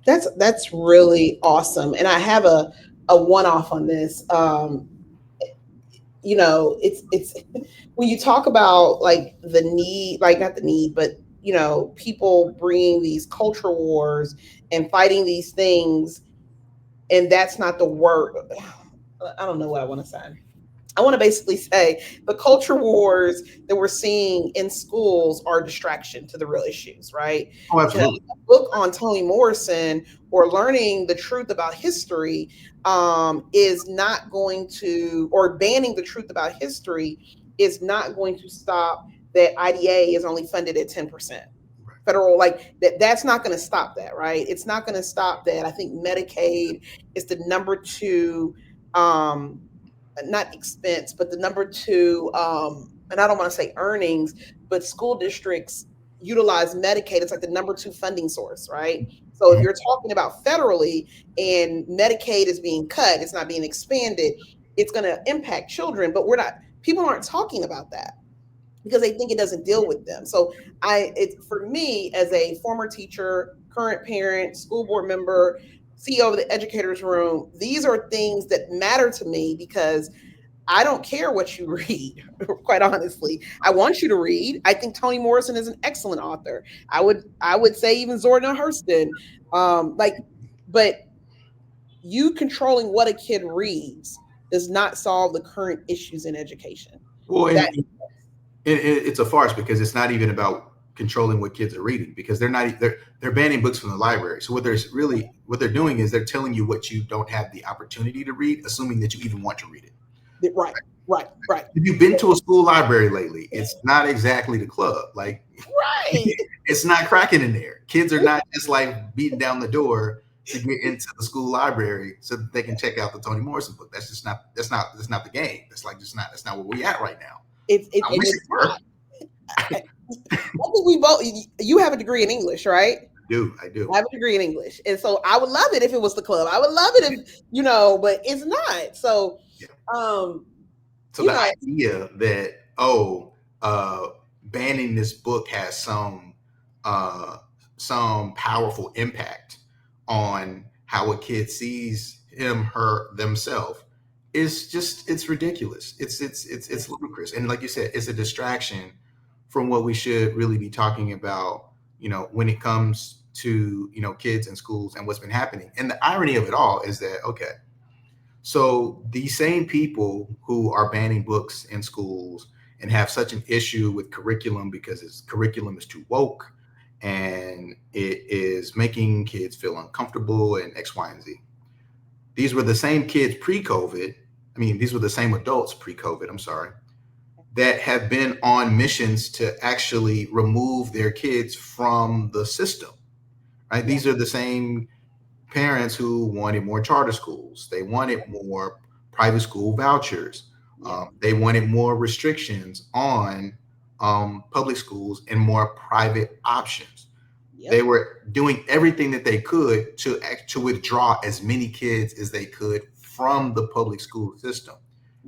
That's really awesome. And I have a one-off on this. It's when you talk about, like, the need, like, not the need, but people bringing these culture wars and fighting these things, and that's not the word. I don't know what I want to say. I want to basically say the culture wars that we're seeing in schools are a distraction to the real issues, right? Oh, absolutely. A book on Toni Morrison or learning the truth about history is not going to, or banning the truth about history is not going to stop that IDA is only funded at 10%. Federal, like that's not going to stop that, right? It's not going to stop that. I think Medicaid is the number 2, not expense, but the number 2, and I don't want to say earnings, but school districts utilize Medicaid. It's like the number 2 funding source, right? So if you're talking about federally and Medicaid is being cut, it's not being expanded, it's going to impact children, but people aren't talking about that because they think it doesn't deal with them. So for me, as a former teacher, current parent, school board member, CEO of the Educators Room, these are things that matter to me because I don't care what you read, quite honestly. I want you to read. I think Toni Morrison is an excellent author. I would say even Zora Hurston. But you controlling what a kid reads does not solve the current issues in education. Well, it's a farce because it's not even about controlling what kids are reading, because they're banning books from the library. So what they're doing is they're telling you what you don't have the opportunity to read, assuming that you even want to read it. Right. If you've been to a school library lately, it's not exactly the club. Like, right. It's not cracking in there. Kids are not just like beating down the door to get into the school library so that they can check out the Toni Morrison book. That's not the game. That's not where we at right now. I think we both. You have a degree in English, right? I do. I have a degree in English, and so I would love it if it was the club. I would love it if but it's not. So, so the idea that banning this book has some powerful impact on how a kid sees him, her, themselves it's ridiculous. It's ludicrous, and like you said, it's a distraction from what we should really be talking about, when it comes to, kids and schools and what's been happening. And the irony of it all is that, okay, so these same people who are banning books in schools and have such an issue with curriculum because curriculum is too woke and it is making kids feel uncomfortable and X, Y, and Z. These were the same kids pre-COVID. I mean, these were the same adults pre-COVID, I'm sorry, that have been on missions to actually remove their kids from the system, right? These are the same parents who wanted more charter schools. They wanted more private school vouchers. They wanted more restrictions on public schools and more private options. Yep. They were doing everything that they could to withdraw as many kids as they could from the public school system.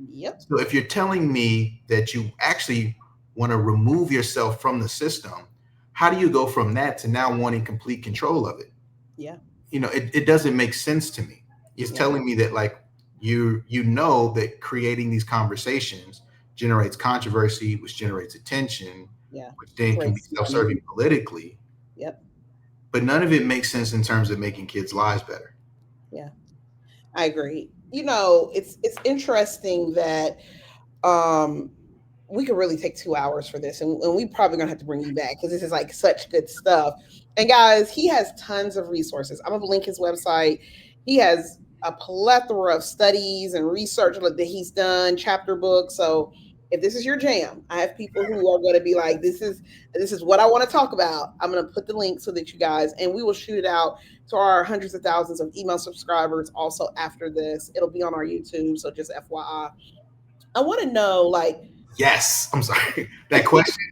Yep. So if you're telling me that you actually want to remove yourself from the system, how do you go from that to now wanting complete control of it? Yeah. It doesn't make sense to me. It's telling me that, like, you know that creating these conversations generates controversy, which generates attention, Yeah. which then can be Raise money. self-serving politically. Yep. But none of it makes sense in terms of making kids' lives better. Yeah. I agree. It's interesting that um we could really take 2 hours for this, and we probably gonna have to bring you back because this is like such good stuff. And guys, he has tons of resources. I'm gonna link his website. He has a plethora of studies and research that he's done, chapter books. So if this is your jam, I have people who are going to be like, this is what I want to talk about. I'm going to put the link so that you guys, and we will shoot it out to our hundreds of thousands of email subscribers also after this. It'll be on our YouTube, so just FYI. I want to know, like, Yes, I'm sorry. That question,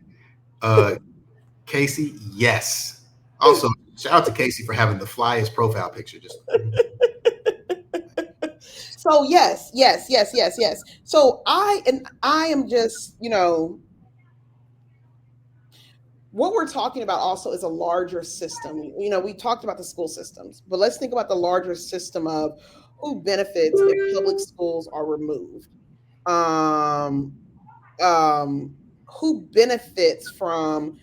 Casey, yes. Also, shout out to Casey for having the flyest profile picture. Just so yes. So I am just, what we're talking about also is a larger system. We talked about the school systems, but let's think about the larger system of who benefits if public schools are removed. Um, who benefits from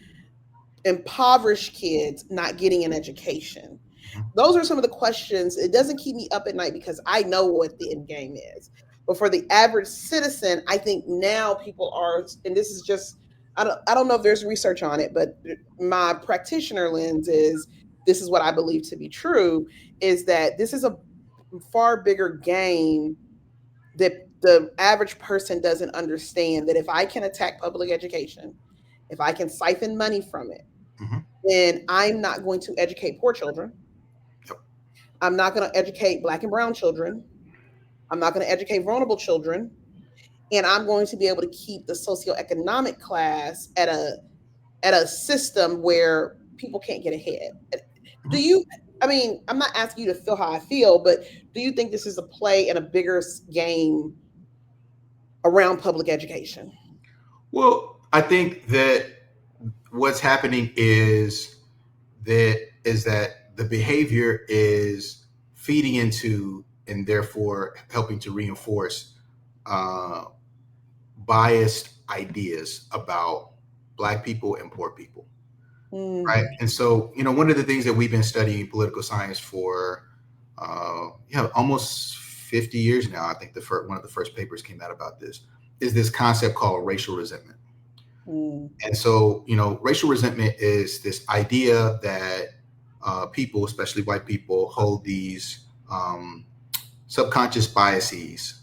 impoverished kids not getting an education? Those are some of the questions. It doesn't keep me up at night because I know what the end game is. But for the average citizen, I think now people are, and this is just, I don't know if there's research on it, but my practitioner lens is, this is what I believe to be true, is that this is a far bigger game that the average person doesn't understand, that if I can attack public education, if I can siphon money from it, Mhm. then I'm not going to educate poor children. I'm not going to educate Black and brown children. I'm not going to educate vulnerable children. And I'm going to be able to keep the socioeconomic class at a system where people can't get ahead. Do you, I mean, I'm not asking you to feel how I feel, but do you think this is a play in a bigger game around public education? Well, I think that what's happening is that the behavior is feeding into and therefore helping to reinforce uh, biased ideas about Black people and poor people, right? And so, one of the things that we've been studying political science for, almost 50 years now. I think one of the first papers came out about this. Is this concept called racial resentment? And so, racial resentment is this idea that people, especially white people, hold these subconscious biases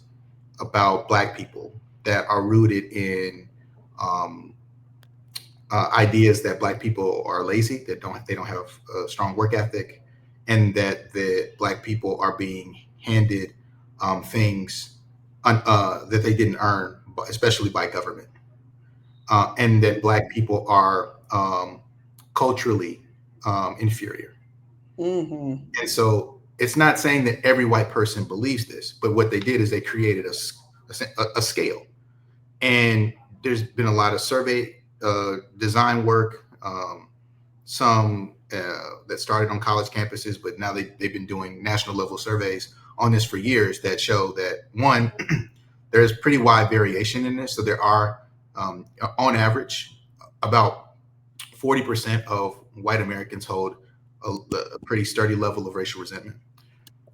about Black people that are rooted in um, ideas that Black people are lazy, that they don't have a strong work ethic, and that the Black people are being handed things that they didn't earn, especially by government, and that Black people are culturally inferior. Mm-hmm. And so it's not saying that every white person believes this, but what they did is they created a scale. And there's been a lot of survey design work, some that started on college campuses, but now they've been doing national level surveys on this for years that show that, one, there's pretty wide variation in this. So there are, on average, about 40% of white Americans hold a pretty sturdy level of racial resentment.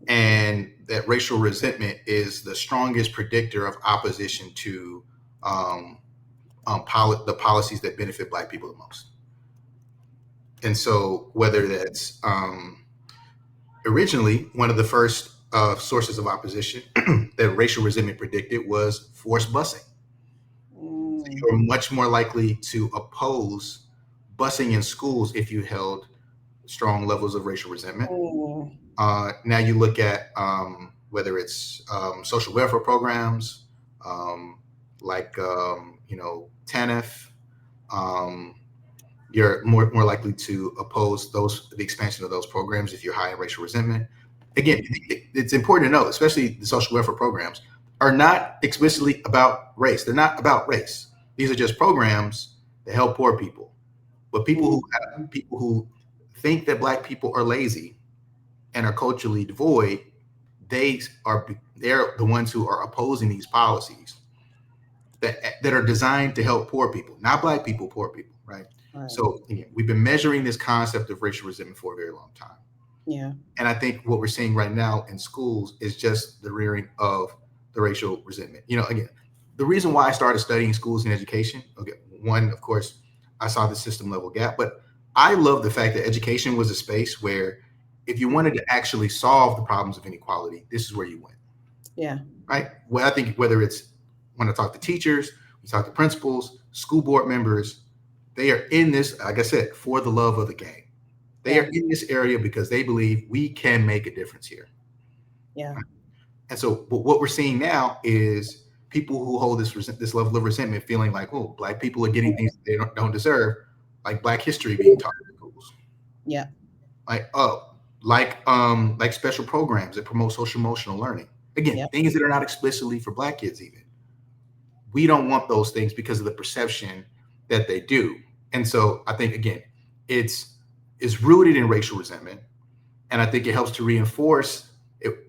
And that racial resentment is the strongest predictor of opposition to the policies that benefit Black people the most. And so whether that's originally one of the first sources of opposition that racial resentment predicted was forced busing. So you're much more likely to oppose busing in schools if you held strong levels of racial resentment. Now you look at whether it's social welfare programs like TANF. You're more likely to oppose the expansion of those programs if you're high in racial resentment. Again, it's important to note, especially the social welfare programs are not explicitly about race. They're not about race. These are just programs that help poor people. But people who think that Black people are lazy and are culturally devoid they're the ones who are opposing these policies that are designed to help poor people, not Black people, poor people, right? Right. So again, we've been measuring this concept of racial resentment for a very long time. Yeah. And I think what we're seeing right now in schools is just the rearing of the racial resentment. Again, the reason why I started studying schools and education, okay, one, of course, I saw the system level gap, but I love the fact that education was a space where if you wanted to actually solve the problems of inequality, this is where you went. Yeah. Right. Well, I think whether it's when I talk to teachers, we talk to principals, school board members, they are in this, like I said, for the love of the game. They are in this area because they believe we can make a difference here. Yeah. And so, but what we're seeing now is people who hold this level of resentment, feeling like, oh, Black people are getting things they don't deserve, like Black history being taught in schools. Yeah. Like special programs that promote social emotional learning. Again, things that are not explicitly for Black kids even. We don't want those things because of the perception that they do. And so I think, again, it's rooted in racial resentment. And I think it helps to reinforce it.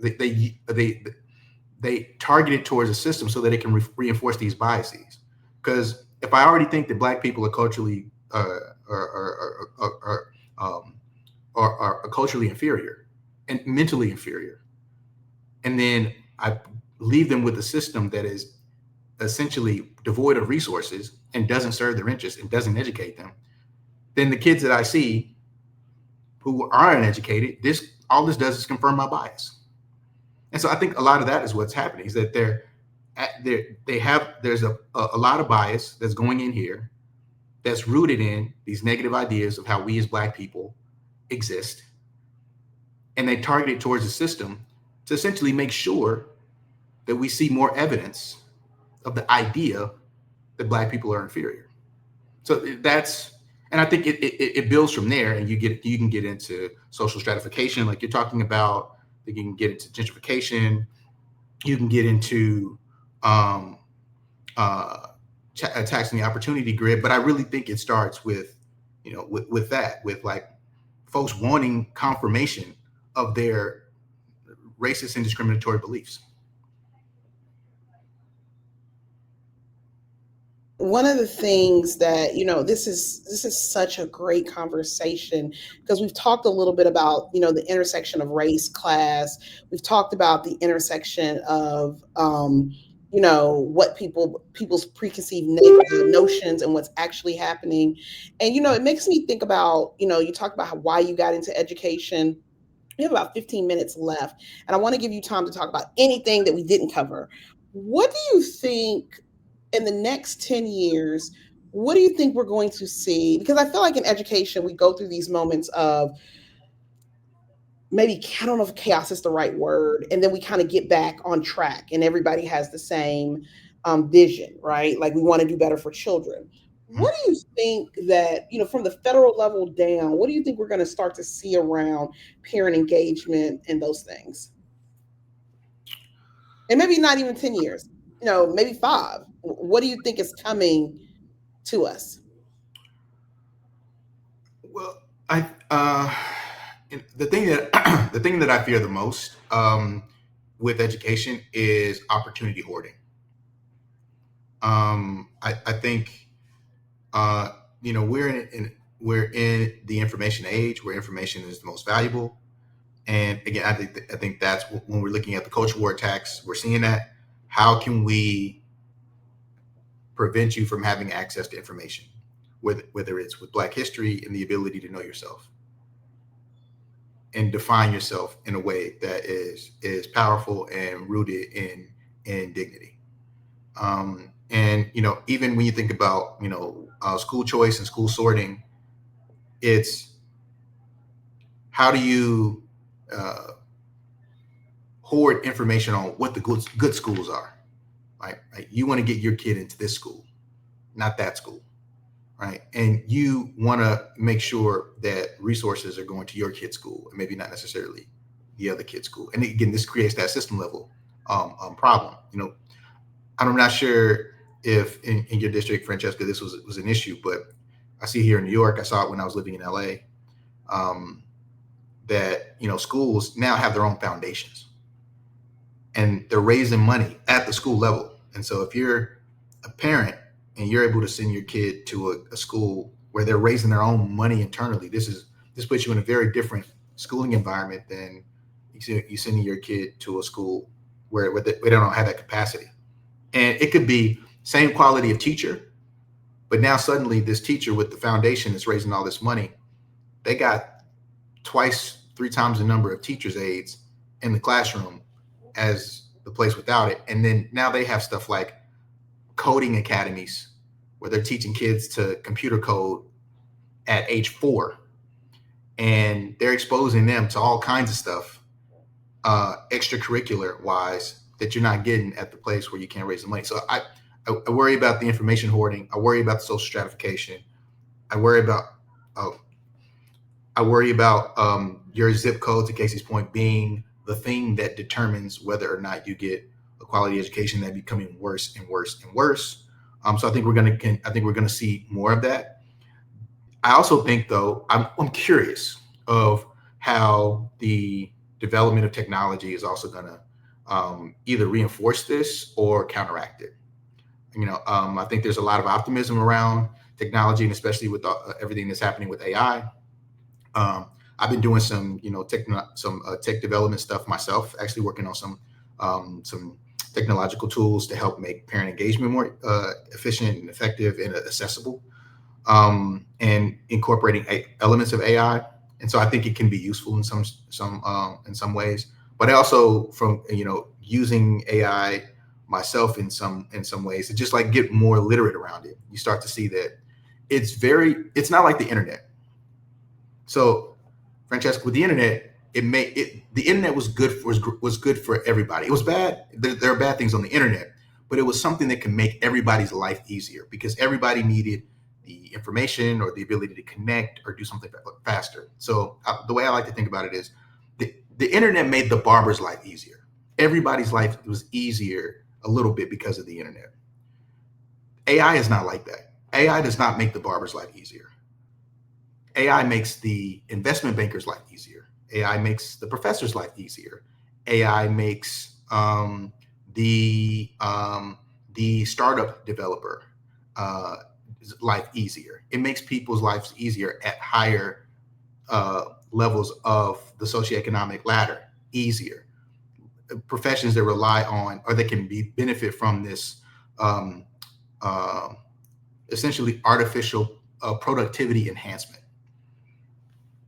They target it towards a system so that it can reinforce these biases. Because if I already think that Black people are culturally are culturally inferior and mentally inferior, and then I leave them with a system that is essentially devoid of resources and doesn't serve their interests and doesn't educate them, then the kids that I see who are uneducated, all this does is confirm my bias. And so I think a lot of that is what's happening, is that there's a lot of bias that's going in here that's rooted in these negative ideas of how we as Black people exist. And they target it towards the system to essentially make sure that we see more evidence of the idea that Black people are inferior. So and I think it builds from there, and you can get into social stratification, like you're talking about. You can get into gentrification. You can get into taxing the opportunity grid. But I really think it starts with like folks wanting confirmation of their racist and discriminatory beliefs. One of the things that, this is such a great conversation, because we've talked a little bit about, the intersection of race, class. We've talked about the intersection of, what people's preconceived notions and what's actually happening. And, it makes me think about, you talk about why you got into education. We have about 15 minutes left, and I want to give you time to talk about anything that we didn't cover. What do you think in the next 10 years, what do you think we're going to see? Because I feel like in education, we go through these moments of maybe, I don't know if chaos is the right word, and then we kind of get back on track and everybody has the same vision, right? Like, we want to do better for children. What do you think that, from the federal level down, what do you think we're going to start to see around parent engagement and those things? And maybe not even 10 years, maybe 5. What do you think is coming to us? Well, the thing that I fear the most with education is opportunity hoarding. I think we're in the information age where information is the most valuable. And again, I think that's when we're looking at the culture war attacks, we're seeing that. How can we prevent you from having access to information, whether it's with Black history and the ability to know yourself and define yourself in a way that is powerful and rooted in dignity. And even when you think about school choice and school sorting, it's how do you hoard information on what the good schools are, right? You want to get your kid into this school, not that school, right? And you want to make sure that resources are going to your kid's school and maybe not necessarily the other kid's school. And again, this creates that system level problem. I'm not sure if in your district, Francesca, this was an issue, but I see here in New York, I saw it when I was living in LA, that schools now have their own foundations. and they're raising money at the school level. And so if you're a parent and you're able to send your kid to a school where they're raising their own money internally, this puts you in a very different schooling environment than you sending your kid to a school where they don't have that capacity. And it could be same quality of teacher, but now suddenly this teacher with the foundation that's raising all this money, they got twice, 3 times the number of teachers' aides in the classroom as the place without it. And then now they have stuff like coding academies where they're teaching kids to computer code at age 4. And they're exposing them to all kinds of stuff, extracurricular wise, that you're not getting at the place where you can't raise the money. So I worry about the information hoarding. I worry about the social stratification. I worry about your zip code, to Casey's point, being the thing that determines whether or not you get a quality education, that becoming worse and worse and worse. So I think we're gonna see more of that. I also think, though, I'm curious of how the development of technology is also gonna either reinforce this or counteract it. I think there's a lot of optimism around technology, and especially with everything that's happening with AI. I've been doing some tech development stuff myself, actually working on some technological tools to help make parent engagement more efficient and effective and accessible, and incorporating elements of AI. And so I think it can be useful in some ways. But I also, from using AI myself in some ways, to just like get more literate around it, you start to see that it's not like the internet. So, Francesca, with the internet, the internet was good for everybody. It was bad. There are bad things on the internet, but it was something that can make everybody's life easier because everybody needed the information or the ability to connect or do something faster. So the way I like to think about it is the internet made the barber's life easier. Everybody's life was easier a little bit because of the internet. AI is not like that. AI does not make the barber's life easier. AI makes the investment banker's life easier. AI makes the professor's life easier. AI makes the startup developer life easier. It makes people's lives easier at higher levels of the socioeconomic ladder easier. Professions that rely on, or that can benefit from this essentially artificial productivity enhancement.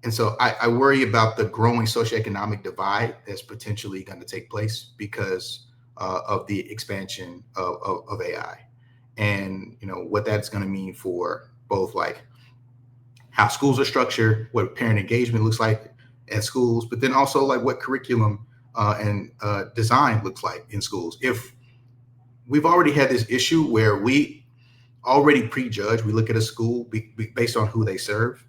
And so I worry about the growing socioeconomic divide that's potentially going to take place because of the expansion of AI, and what that's going to mean for both like how schools are structured, what parent engagement looks like at schools, but then also like what curriculum and design looks like in schools. If we've already had this issue where we already prejudge, we look at a school based on who they serve,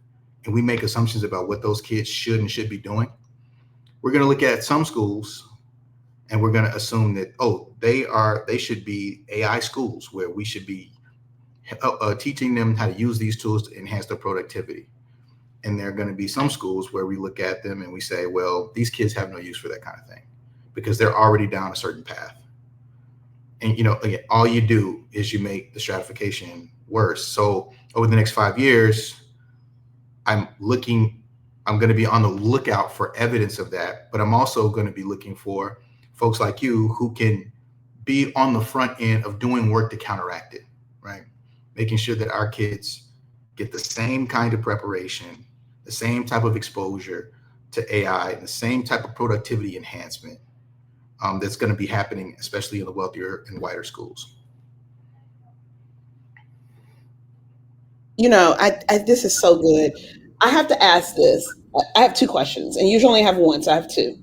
and we make assumptions about what those kids should be doing. We're going to look at some schools and we're going to assume that, they should be AI schools where we should be teaching them how to use these tools to enhance their productivity. And there are going to be some schools where we look at them and we say, well, these kids have no use for that kind of thing because they're already down a certain path. And, again, all you do is you make the stratification worse. So over the next 5 years, I'm going to be on the lookout for evidence of that, but I'm also going to be looking for folks like you who can be on the front end of doing work to counteract it, right? Making sure that our kids get the same kind of preparation, the same type of exposure to AI, and the same type of productivity enhancement that's going to be happening, especially in the wealthier and whiter schools. This is so good. I have to ask this. I have 2 questions, and usually I have one, so I have 2.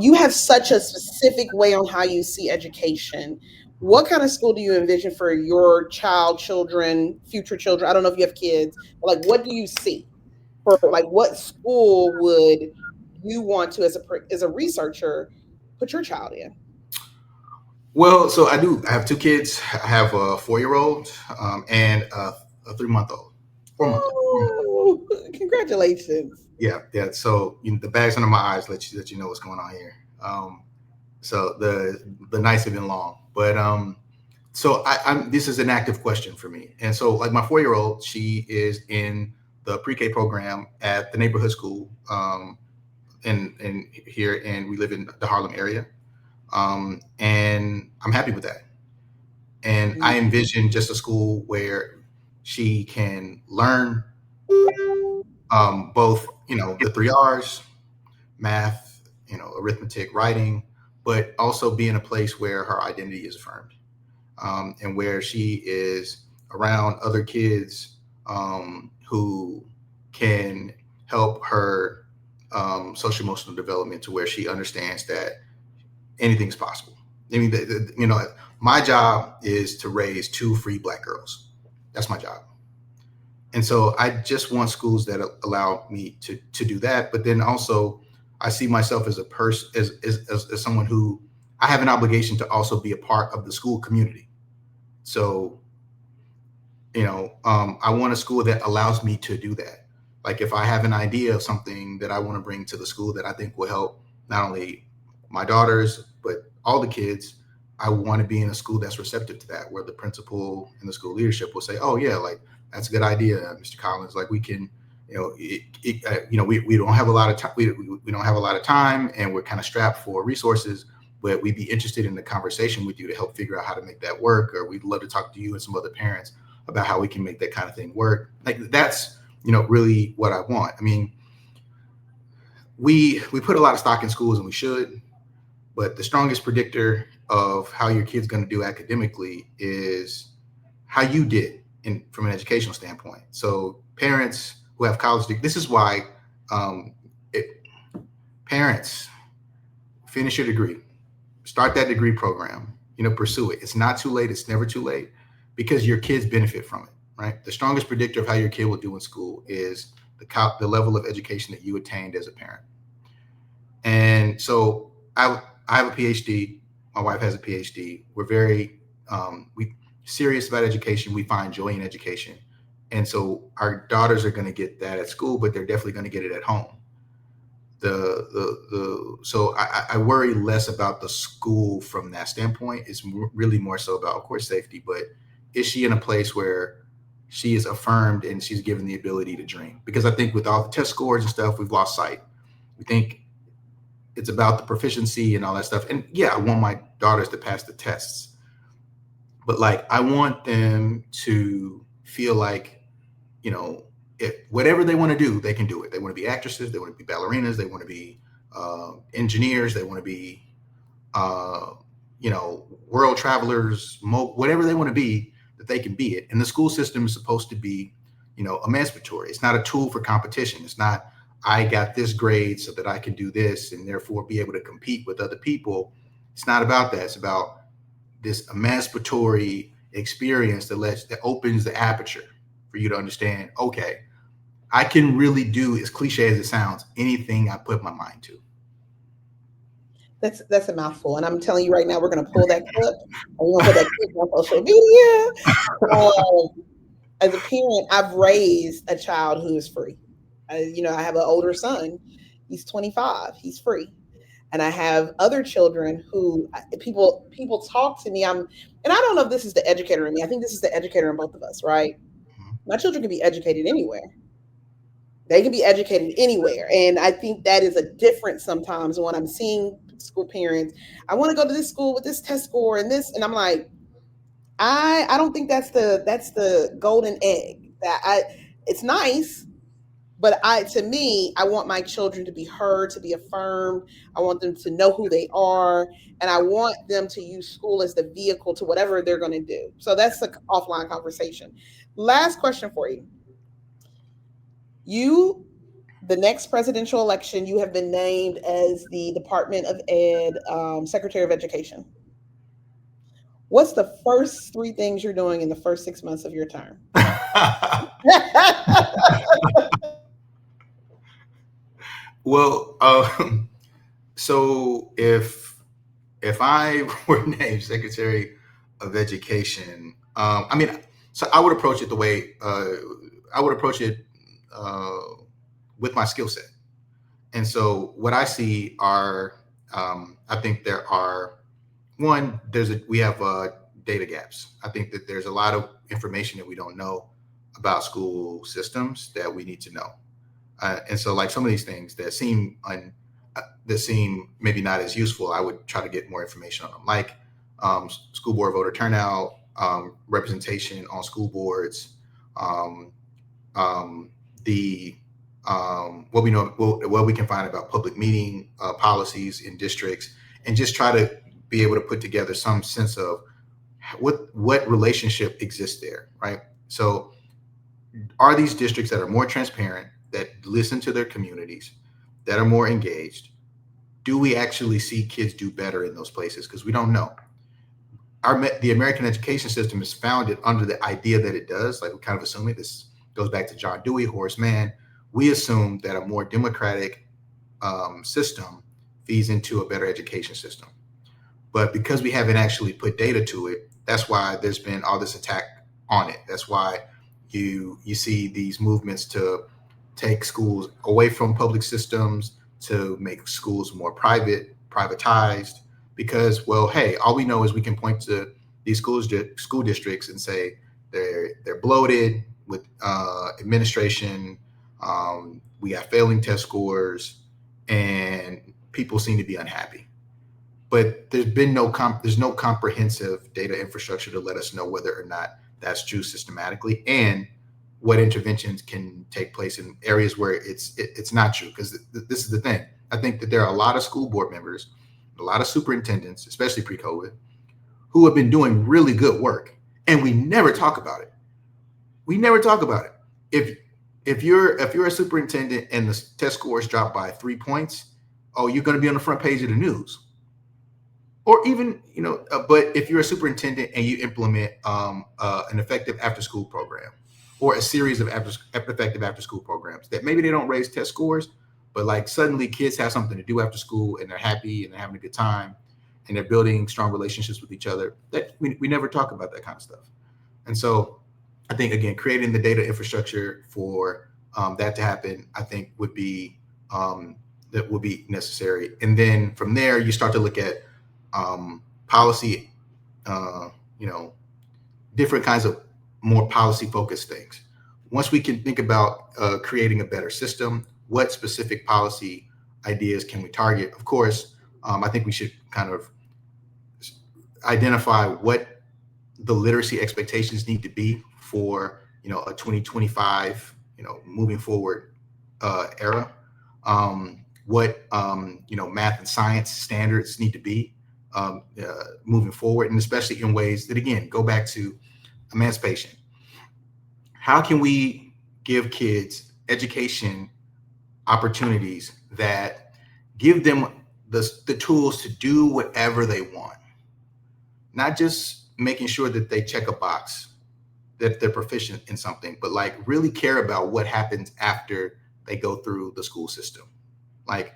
You have such a specific way on how you see education. What kind of school do you envision for your children, future children? I don't know if you have kids, but like, what do you see for like what school would you want to, as a researcher, put your child in? Well, so I have 2 kids. I have a 4-year-old and a 3-month-old. 4-month-old. Oh, congratulations. Yeah. So the bags under my eyes let you know what's going on here. So the nights have been long, but so I'm this is an active question for me. And so like my 4 year old, she is in the pre-K program at the neighborhood school in here, and we live in the Harlem area. And I'm happy with that. And I envision just a school where she can learn both, the three R's, math, arithmetic, writing, but also be in a place where her identity is affirmed, and where she is around other kids who can help her social emotional development to where she understands that anything's possible. I mean, my job is to raise two free Black girls. That's my job. And so I just want schools that allow me to do that. But then also, I see myself as a person, as someone who I have an obligation to also be a part of the school community. So, I want a school that allows me to do that. Like if I have an idea of something that I want to bring to the school that I think will help not only my daughters, but all the kids, I want to be in a school that's receptive to that, where the principal and the school leadership will say, "Oh yeah, like that's a good idea, Mr. Collins. Like we can, we don't have a lot of time. We don't have a lot of time, and we're kind of strapped for resources. But we'd be interested in the conversation with you to help figure out how to make that work. Or we'd love to talk to you and some other parents about how we can make that kind of thing work." Like that's really what I want. I mean, we put a lot of stock in schools, and we should. But the strongest predictor of how your kid's going to do academically is how you did from an educational standpoint. So parents who have college degrees, this is why parents finish your degree, start that degree program, pursue it. It's not too late. It's never too late, because your kids benefit from it, right? The strongest predictor of how your kid will do in school is the level of education that you attained as a parent. And so I have a PhD. My wife has a PhD. We're very serious about education. We find joy in education. And so our daughters are going to get that at school, but they're definitely going to get it at home. So I worry less about the school from that standpoint. It's really more so about, of course, safety, but is she in a place where she is affirmed and she's given the ability to dream? Because I think with all the test scores and stuff, we've lost sight. We think it's about the proficiency and all that stuff. And yeah, I want my daughters to pass the tests, but like, I want them to feel like, if whatever they want to do, they can do it. They want to be actresses. They want to be ballerinas. They want to be engineers. They want to be, world travelers, whatever they want to be, that they can be it. And the school system is supposed to be, emancipatory. It's not a tool for competition. It's not, I got this grade so that I can do this and therefore be able to compete with other people. It's not about that. It's about this emancipatory experience that opens the aperture for you to understand, okay, I can really do, as cliche as it sounds, anything I put my mind to. That's a mouthful. And I'm telling you right now, we're going to pull that clip and we're going to put that clip on social media. As a parent, I've raised a child who is free. I have an older son. He's 25. He's free. And I have other children who people talk to me. And I don't know if this is the educator in me. I think this is the educator in both of us, right? My children can be educated anywhere. They can be educated anywhere. And I think that is a difference sometimes when I'm seeing school parents. I want to go to this school with this test score and this. And I'm like, I don't think that's the golden egg. It's nice, but to me, I want my children to be heard, to be affirmed. I want them to know who they are, and I want them to use school as the vehicle to whatever they're going to do. So that's an offline conversation. Last question for you. The next presidential election, you have been named as the Department of Ed Secretary of Education. What's the first 3 things you're doing in the first 6 months of your term? Well, so if I were named Secretary of Education, so I would approach it the way I would approach it with my skill set. And so what I see are I think we have data gaps. I think that there's a lot of information that we don't know about school systems that we need to know. And so, like some of these things that seem maybe not as useful, I would try to get more information on them, like school board voter turnout, representation on school boards, um, the what we know, what we can find about public meeting policies in districts, and just try to be able to put together some sense of what relationship exists there, right? So, are these districts that are more transparent, that listen to their communities, that are more engaged? Do we actually see kids do better in those places? Because we don't know. The American education system is founded under the idea that it does. Like, we're kind of assuming, this goes back to John Dewey, Horace Mann. We assume that a more democratic system feeds into a better education system. But because we haven't actually put data to it, that's why there's been all this attack on it. That's why you see these movements to take schools away from public systems, to make schools more privatized, because, well, hey, all we know is we can point to these school districts and say they're bloated with administration. We got failing test scores, and people seem to be unhappy. But there's no comprehensive data infrastructure to let us know whether or not that's true systematically, and what interventions can take place in areas where it's not true. Because this is the thing. I think that there are a lot of school board members, a lot of superintendents, especially pre-COVID, who have been doing really good work, and we never talk about it. We never talk about it. If you're a superintendent and the test scores drop by 3 points, oh, you're going to be on the front page of the news. Or even, but if you're a superintendent and you implement an effective after-school program, or a series of effective after-school programs that maybe they don't raise test scores, but like suddenly kids have something to do after school, and they're happy, and they're having a good time, and they're building strong relationships with each other, that we never talk about that kind of stuff. And so I think, again, creating the data infrastructure for that to happen, I think would be necessary. And then from there, you start to look at policy, different kinds of more policy focused things. Once we can think about creating a better system, what specific policy ideas can we target? Of course, I think we should kind of identify what the literacy expectations need to be for a 2025 moving forward era. What math and science standards need to be moving forward, and especially in ways that, again, go back to emancipation. How can we give kids education opportunities that give them the tools to do whatever they want? Not just making sure that they check a box, that they're proficient in something, but like really care about what happens after they go through the school system. Like,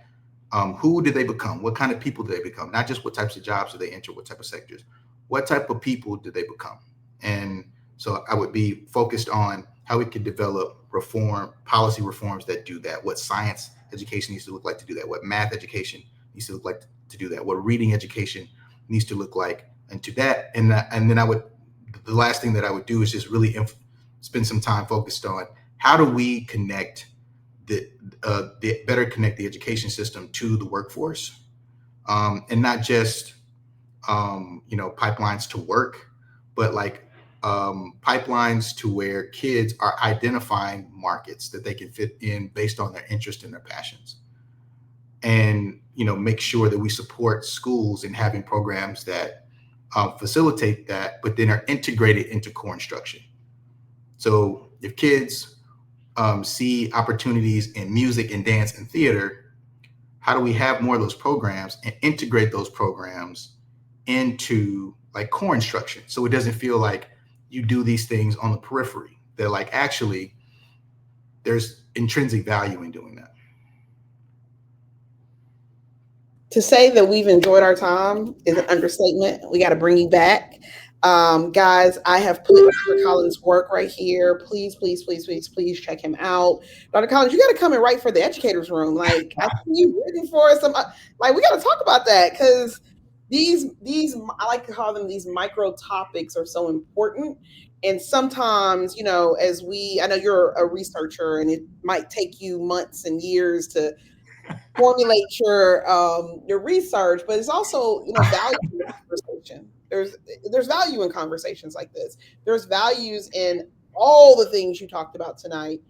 who do they become? What kind of people do they become? Not just what types of jobs do they enter, what type of sectors, what type of people do they become? And so I would be focused on how we could develop policy reforms that do that, what science education needs to look like to do that, what math education needs to look like to do that, what reading education needs to look like, and to that. And then the last thing that I would do is just really spend some time focused on how do we connect better connect the education system to the workforce, and not just pipelines to work, but like pipelines to where kids are identifying markets that they can fit in based on their interest and their passions, and make sure that we support schools in having programs that facilitate that, but then are integrated into core instruction. So if kids see opportunities in music and dance and theater, how do we have more of those programs and integrate those programs into like core instruction, so it doesn't feel like you do these things on the periphery? They're like, actually, there's intrinsic value in doing that. To say that we've enjoyed our time is an understatement. We got to bring you back. Guys, I have put Dr. Collins' work right here. Please, please, please, please, please check him out. Dr. Collins, you got to come and write for the educators room. Like, I see you written for some, like, we got to talk about that because these, I like to call them these micro topics are so important. And sometimes, I know you're a researcher and it might take you months and years to formulate your research, but it's also value in the conversation. There's value in conversations like this. There's values in all the things you talked about tonight,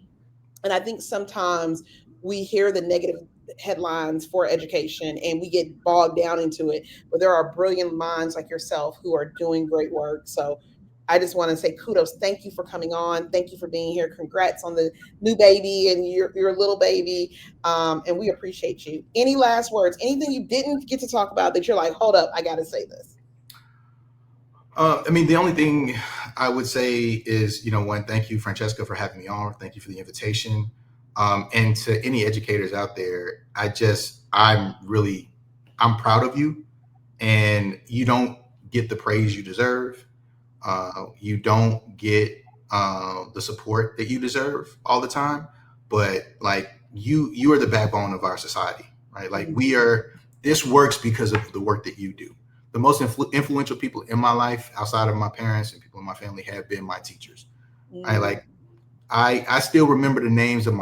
and I think sometimes we hear the negative headlines for education and we get bogged down into it. But there are brilliant minds like yourself who are doing great work. So I just want to say kudos. Thank you for coming on. Thank you for being here. Congrats on the new baby and your little baby. And we appreciate you. Any last words? Anything you didn't get to talk about that you're like, hold up, I got to say this? I mean, the only thing I would say is, one, thank you, Francesca, for having me on. Thank you for the invitation. And to any educators out there, I'm proud of you, and you don't get the praise you deserve. You don't get the support that you deserve all the time, but like you are the backbone of our society, right? Like this works because of the work that you do. The most influential people in my life outside of my parents and people in my family have been my teachers. Right? Like I still remember the names of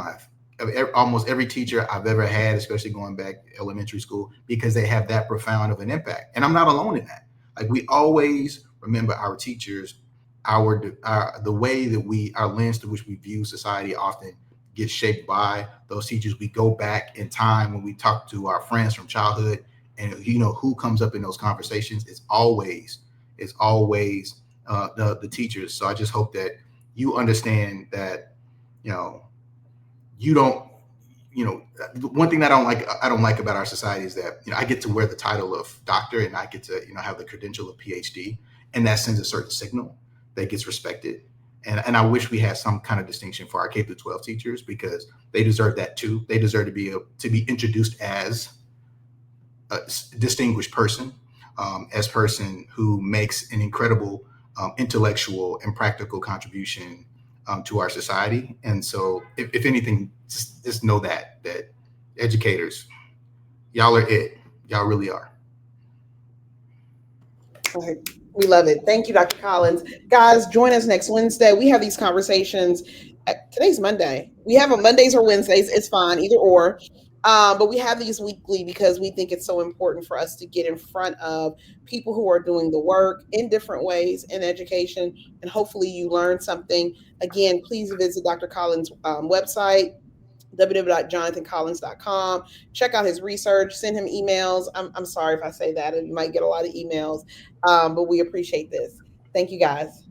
almost every teacher I've ever had, especially going back elementary school, because they have that profound of an impact. And I'm not alone in that. Like we always remember our teachers, the way that our lens through which we view society often gets shaped by those teachers. We go back in time when we talk to our friends from childhood, and who comes up in those conversations is always the teachers. So I just hope that you understand that you don't. One thing that I don't like about our society is that I get to wear the title of doctor and I get to have the credential of PhD, and that sends a certain signal that gets respected. And I wish we had some kind of distinction for our K through 12 teachers, because they deserve that too. They deserve to be introduced as a distinguished person, as person who makes an incredible intellectual and practical contribution to our society. And so if anything, just know that educators, y'all are it. Y'all really are. All right. We love it. Thank you, Dr. Collins. Guys, join us next Wednesday. We have these conversations. Today's Monday. We have them Mondays or Wednesdays. It's fine, either or. But we have these weekly because we think it's so important for us to get in front of people who are doing the work in different ways in education. And hopefully you learn something. Again, please visit Dr. Collins' website, www.jonathancollins.com. Check out his research, send him emails. I'm sorry if I say that, and you might get a lot of emails, but we appreciate this. Thank you, guys.